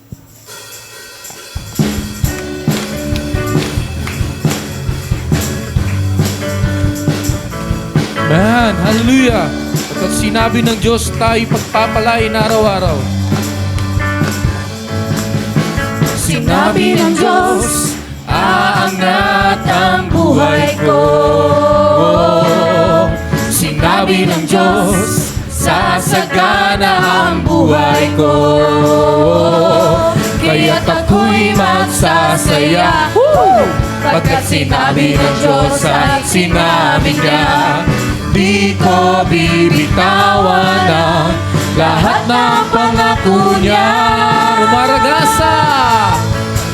Man, hallelujah! At sinabi ng Diyos, tayo pagpapalain araw-araw. Sinabi ng Diyos, aangat ang buhay ko. Sinabi ng Diyos, sasagana ang buhay ko. Kaya't ako'y magsasaya, pagkat sinabi ng Diyos at sinabi niya, di ko bibitawan ang lahat ng pangako niya. Umaragasa!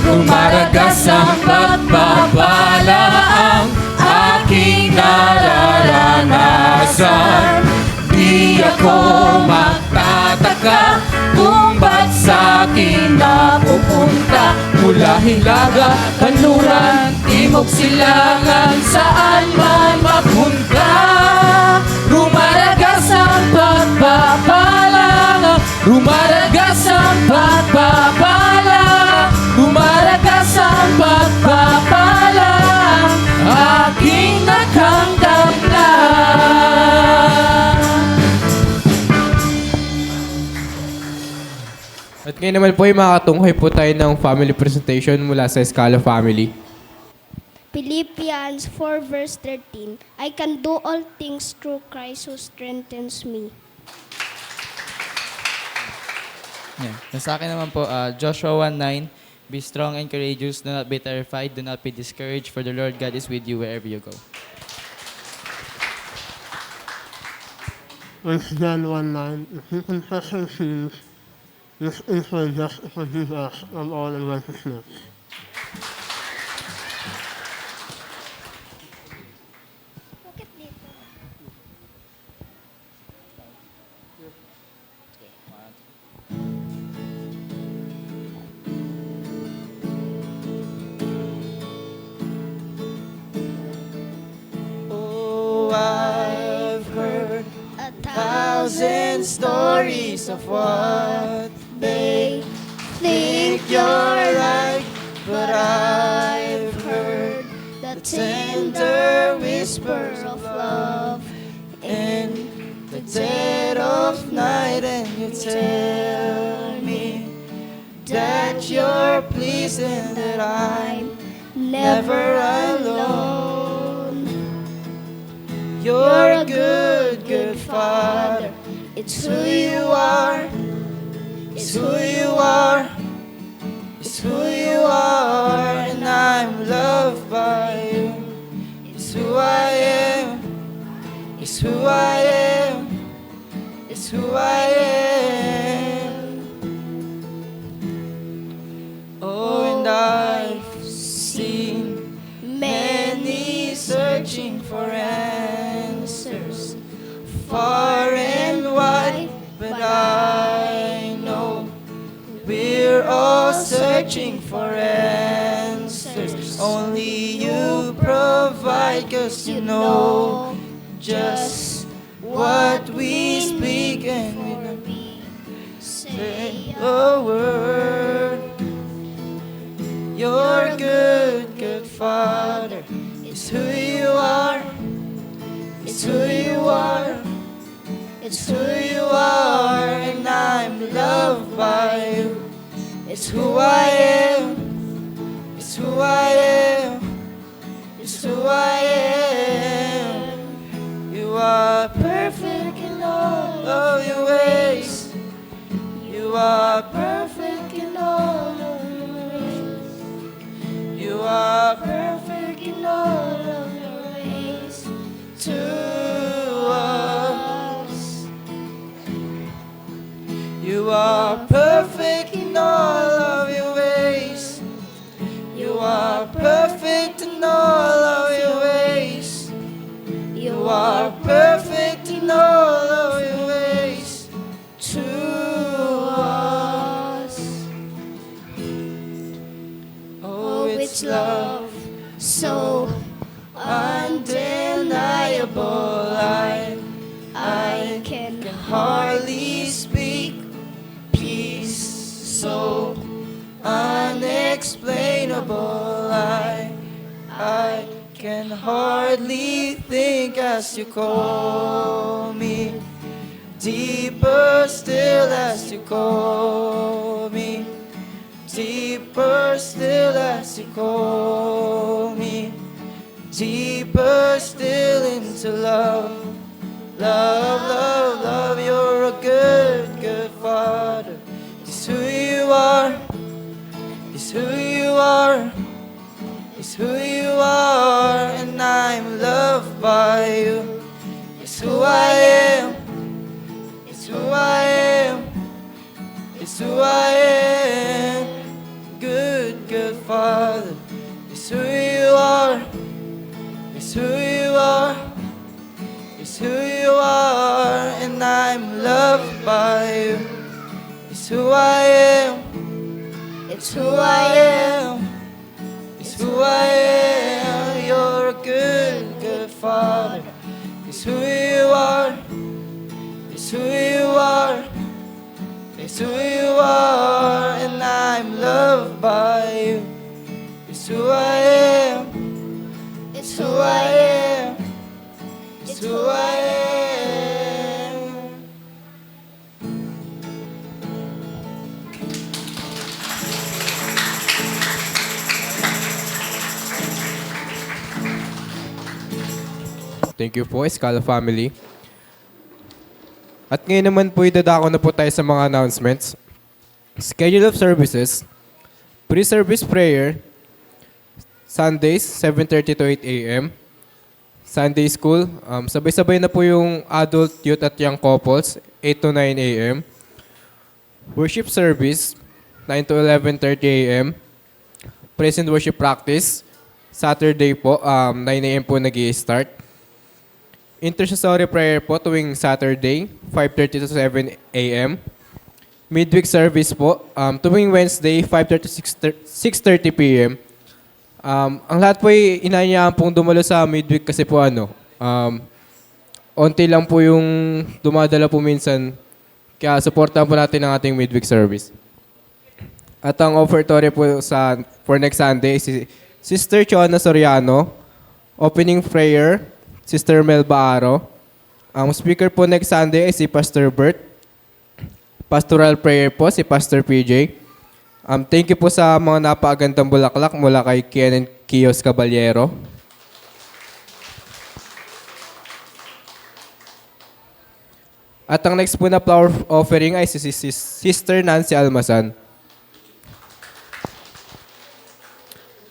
Lumaragas ang pagpapala ang aking nararanasan. Di ako magtataka kung ba't sa'kin napupunta. Mula Hilaga, Kanluran, Timog, Silangan, saan man mapunta. Lumaragas ang pagpapala, lumaragas ang pagpapala, lumaragas ang pagpapala, aking nakanggap na. At ngayon naman po ay makatunghay po tayo ng family presentation mula sa Escala Family. Philippians 4 verse 13, I can do all things through Christ who strengthens me. Yeah. Sa akin naman po, Joshua 1:9, be strong and courageous, do not be terrified, do not be discouraged, for the Lord God is with you wherever you go. John 1:9, if you confess your sins, this is the just forgive us of all unrighteousness. Oh, I've heard 1,000 stories of what they think you're right, but I've heard the tender whisper of love in the dead of night, and you tell me that you're pleased and that I'm never alone. You're a good, good Father. It's who you are. It's who you are. It's who you are, and I'm loved by you. It's who I am. It's who I am. It's who I am. Oh, and I've seen many searching for answers far and wide, but I know we're all searching for answers. Only you provide, 'cause you know just what we speak, and we don't say a word. You're good, good Father. It's who you are. It's who you are. It's who you are, and I'm loved by you. It's who I am. It's who I am. It's who I am. You are perfect in all of your ways. You are perfect in all of your ways. You are perfect in all of your ways to us. You are perfect in all of your ways. You are perfect in all of your ways. You are perfect in all of your ways to us. Oh, it's love so undeniable. I can hardly speak. Peace so unexplainable. I can hardly think as you call me. Deeper still as you call me. Deeper still as you call me. Deeper still into love. Love, love, love, you're a good, good Father. It's who you are. It's who you are. It's who you are, and I'm loved by you. It's who I am. It's who I am. It's who I am. Good, good Father. It's who you are. It's who you are. It's who you are, and I'm loved by you. It's who I am. It's who I am. It's who I am. You're a good, good Father. It's who you are. It's who you are. It's who you are, and I'm loved by you. It's who I am. It's who I am. It's who I am. Thank you po, Escala family. At ngayon naman po, idadako na po tayo sa mga announcements. Schedule of services. Pre-service prayer, Sundays, 7:30 to 8 a.m. Sunday school, sabay-sabay na po yung adult, youth at young couples, 8 to 9 a.m. Worship service, 9 to 11:30 a.m. Praise and worship practice, Saturday po, 9 a.m. po nag-i-start. Intercessory prayer po tuwing Saturday, 5:30 to 7 a.m. Midweek service po, tuwing Wednesday, 5:30 to 6:30 p.m. Ang lahat po ay inanyaan pong dumalo sa midweek kasi po onti lang po yung dumadala po minsan. Kaya supportan po natin ang ating midweek service. At ang offertory po for next Sunday si Sister Chona Soriano, opening prayer, Sister Mel Baaro. Ang speaker po next Sunday ay si Pastor Bert. Pastoral prayer po si Pastor PJ. Thank you po sa mga napakagandang bulaklak mula kay Kian and Kios Caballero. At ang next po na flower offering ay si Sister Nancy Almasan.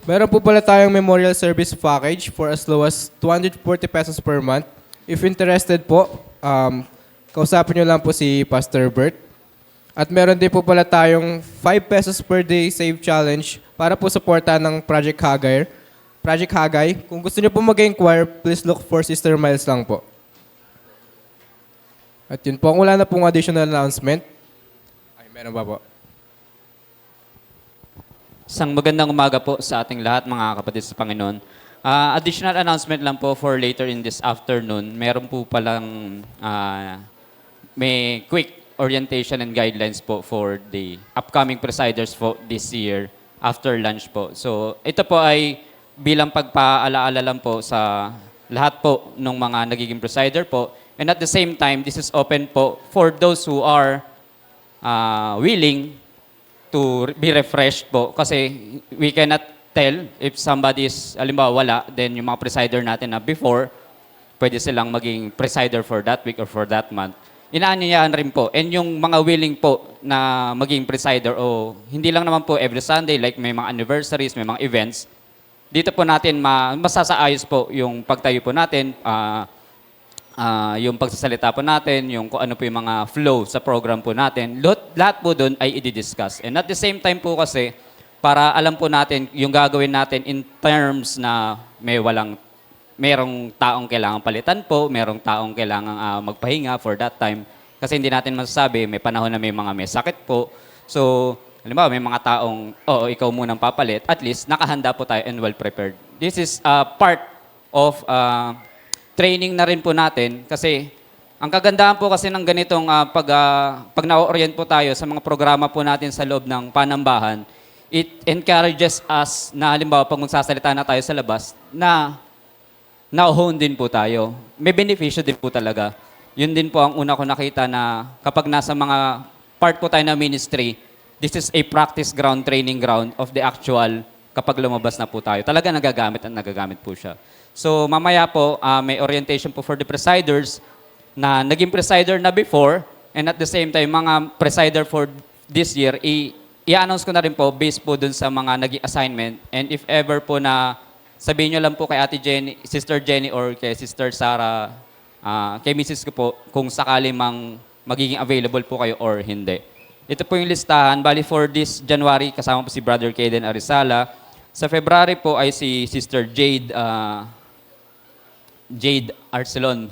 Meron po pala tayong memorial service package for as low as 240 pesos per month. If interested po, kausapin nyo lang po si Pastor Bert. At meron din po pala tayong 5 pesos per day save challenge para po suportahan ng Project Hagay. Kung gusto niyo po mag-inquire, please look for Sister Miles lang po. At yun po, kung wala na pong additional announcement. Ay, meron ba po? Isang magandang umaga po sa ating lahat, mga kapatid sa Panginoon. Additional announcement lang po for later in this afternoon. Meron po palang may quick orientation and guidelines po for the upcoming presiders for this year after lunch po. So ito po ay bilang pagpaalaala lang po sa lahat po ng mga nagiging presider po. And at the same time, this is open po for those who are willing to be refreshed po. Kasi we cannot tell if somebody is, halimbawa wala, then yung mga presider natin na before, pwede silang maging presider for that week or for that month. Inaanyayahan rin po. And yung mga willing po na maging presider o hindi lang naman po every Sunday, like may mga anniversaries, may mga events, dito po natin masasaayos po yung pagtayo po natin, yung pagsasalita po natin, yung kung ano po yung mga flow sa program po natin. Lahat po doon ay i-discuss. And at the same time po kasi, para alam po natin yung gagawin natin in terms na merong taong kailangan palitan po, merong taong kailangan magpahinga for that time. Kasi hindi natin masasabi, may panahon na may sakit po. So, halimbawa, may mga taong, ikaw munang papalit, at least nakahanda po tayo and well prepared. This is part of training na rin po natin kasi ang kagandahan po kasi ng ganitong pag na-orient po tayo sa mga programa po natin sa loob ng panambahan, it encourages us na halimbawa pag magsasalita na tayo sa labas, na-hone din po tayo. May benepisyo din po talaga. Yun din po ang una ko nakita na kapag nasa mga part po tayo na ministry, this is a practice ground, training ground of the actual kapag lumabas na po tayo. Talaga nagagamit po siya. So mamaya po, may orientation po for the presiders na naging presider na before and at the same time, mga presider for this year, i-announce ko na rin po based po dun sa mga naging assignment. And if ever po na sabihin nyo lang po kay Ate Jenny, Sister Jenny or kay Sister Sarah, kay Mrs. ko po, kung sakali mang magiging available po kayo or hindi. Ito po yung listahan. Bali for this January, kasama po si Brother Kaden Arizala. Sa February po ay si Sister Jade Arcelon.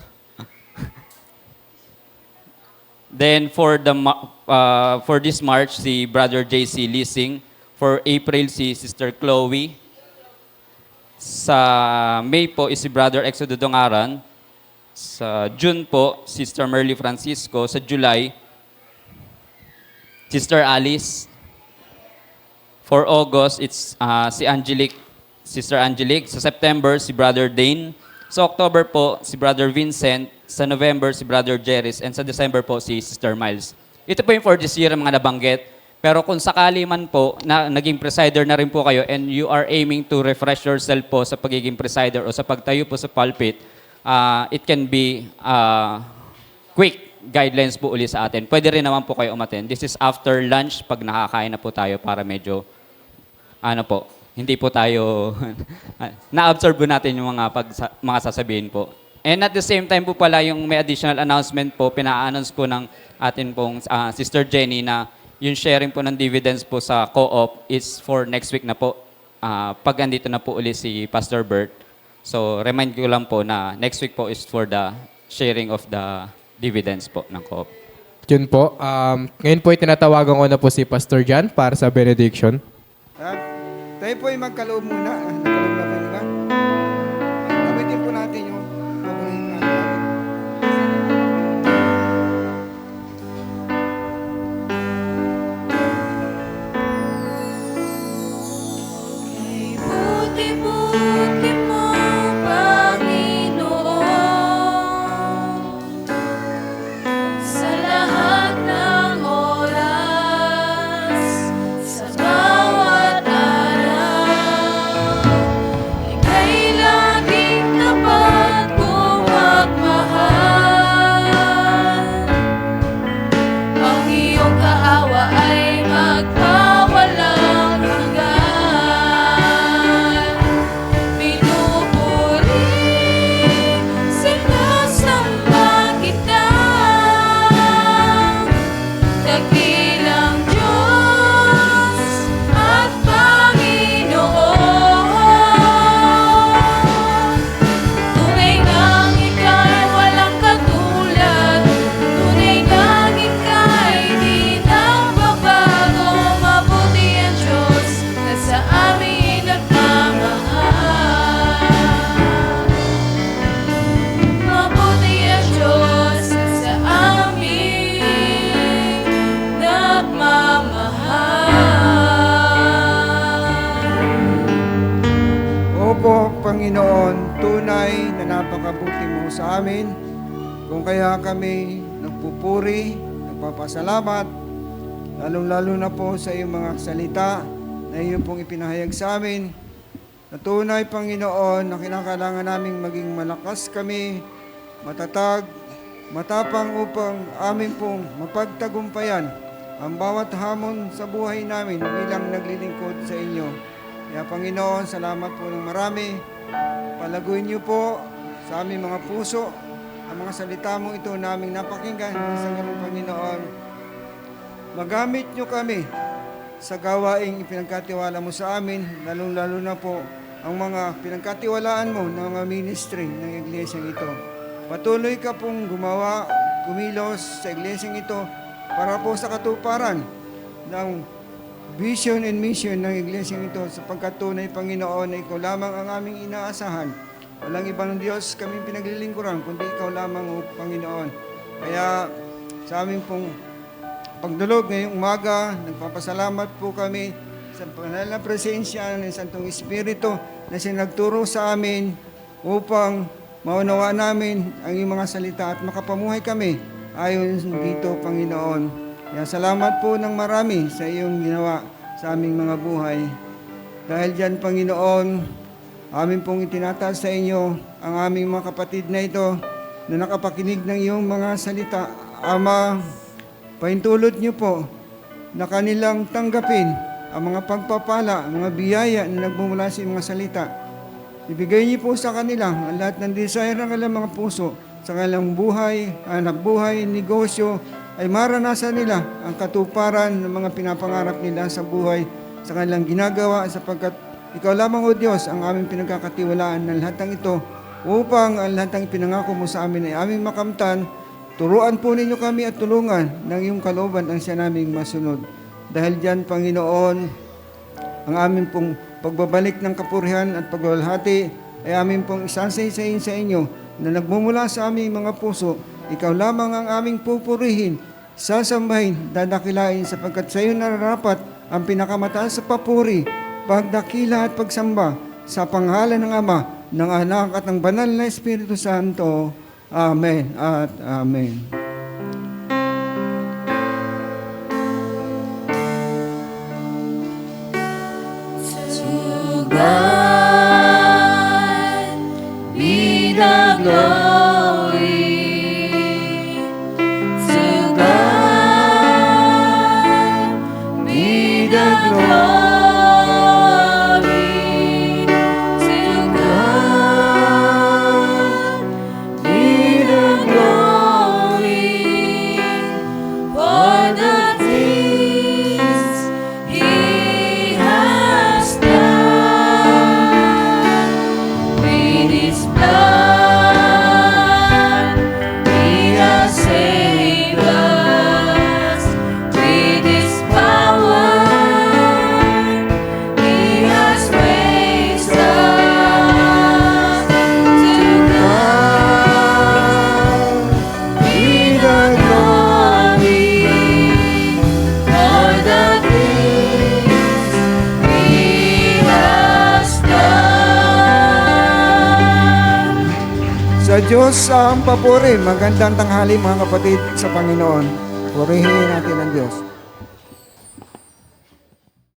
Then for this March, si Brother JC Lising. For April, si Sister Chloe. Sa May po is si Brother Exodo Dongaran. Sa June po, Sister Merly Francisco. Sa July, Sister Alice. For August, it's si Angelique, Sister Angelique. Sa September, si Brother Dane. Sa October po, si Brother Vincent. Sa November, si Brother Jeris. And sa December po, si Sister Miles. Ito po yung for this year, mga nabanggit. Pero kung sakali man po na naging presider na rin po kayo and you are aiming to refresh yourself po sa pagiging presider o sa pagtayo po sa pulpit, it can be quick guidelines po uli sa atin. Pwede rin naman po kayo umattend. This is after lunch pag nakakain na po tayo para medyo hindi po tayo na-absorb po natin yung mga sasabihin po. And at the same time po pala yung may additional announcement po, pina-announce po ng atin pong Sister Jenny na yung sharing po ng dividends po sa co-op is for next week na po. Pag andito na po uli si Pastor Bert. So remind ko lang po na next week po is for the sharing of the dividends po ng co-op. Yun po. Ngayon po tinatawagan ko na po si Pastor Jan para sa benediction. Tayo po ay magkaloob muna. Nagkaloob na ba nila? Gamitin po natin yung paborito natin. Buti-buti mo, Panginoon, sa lahat ng oras, sa bawat araw. Ika'y laging tapat kong magmahal. Ang iyong kaawa ay magpawalang hanggan. Sinasamba kita, dakilang Diyos at Panginoon. Tunay ngang ika'y walang katulad, tunay ngang ika'y di nagbabago. Mabuti ang Diyos na sa amin nagmamahal. Mabuti ang Diyos na sa amin nagmamahal. Opo, Panginoon, tunay na napakabuti mo sa amin. Kung kaya kami nagpupuri, nagpapasalamat, lalong-lalo na po sa iyong mga salita na iyo pong ipinahayag sa amin. Na tunay, Panginoon, na kinakailangan naming maging malakas kami, matatag, matapang upang amin pong mapagtagumpayan ang bawat hamon sa buhay namin bilang naglilingkod sa inyo. Kaya Panginoon, salamat po ng marami. Palaguin niyo po sa aming mga puso ang mga salita mo ito naming napakinggan sa ganung Panginoon. Magamit niyo kami sa gawaing ipinagkatiwala mo sa amin, lalong-lalo na po ang mga pinagkatiwalaan mo ng mga ministry ng iglesyang ito. Patuloy ka pong gumawa, kumilos sa iglesyang ito para po sa katuparan ng vision and mission ng iglesyang ito sapagkat tunay, Panginoon, na ikaw lamang ang aming inaasahan. Walang ibang Diyos kaming pinaglilingkuran, kundi ikaw lamang, O Panginoon. Kaya sa aming pong pagdulog ngayong umaga, nagpapasalamat po kami sa banal na presensya ng Santong Espiritu na sinagturo sa amin upang maunawa namin ang iyong mga salita at makapamuhay kami ayon dito, Panginoon. Kaya salamat po ng marami sa iyong ginawa sa aming mga buhay. Dahil dyan, Panginoon, amin pong itinataas sa inyo ang aming mga kapatid na ito na nakapakinig ng iyong mga salita. Ama, paintulot niyo po na kanilang tanggapin ang mga pagpapala, mga biyaya na nagmumula sa iyong mga salita. Ibigay niyo po sa kanila ang lahat ng desire ng kanilang mga puso, sa kanilang buhay, anak buhay, negosyo, ay maranasan nila ang katuparan ng mga pinapangarap nila sa buhay, sa kanilang ginagawa, sapagkat ikaw lamang, O Diyos, ang aming pinagkakatiwalaan ng lahat ng ito upang ang lahat ng pinangako mo sa amin ay aming makamtan. Turuan po ninyo kami at tulungan ng iyong kalooban ang siya naming masunod. Dahil diyan, Panginoon, ang aming pong pagbabalik ng kapurihan at pagwalhati ay aming pong isasaysayin sa inyo na nagmumula sa aming mga puso. Ikaw lamang ang aming pupurihin, sasambahin, dadakilain sapagkat sa iyo nararapat ang pinakamataas sa papuri, pagdakila at pagsamba sa pangalan ng Ama, ng Anak at ng Banal na Espiritu Santo. Amen at Amen. To God be the glory. To God be the glory. To God be the glory for the things He has done. With His blood, He has saved us. With His power, He has raised us. To God be the glory for the things He has done. Sa Diyos ang papuri. Magandang tanghali mga kapatid sa Panginoon. Purihin natin ang Diyos.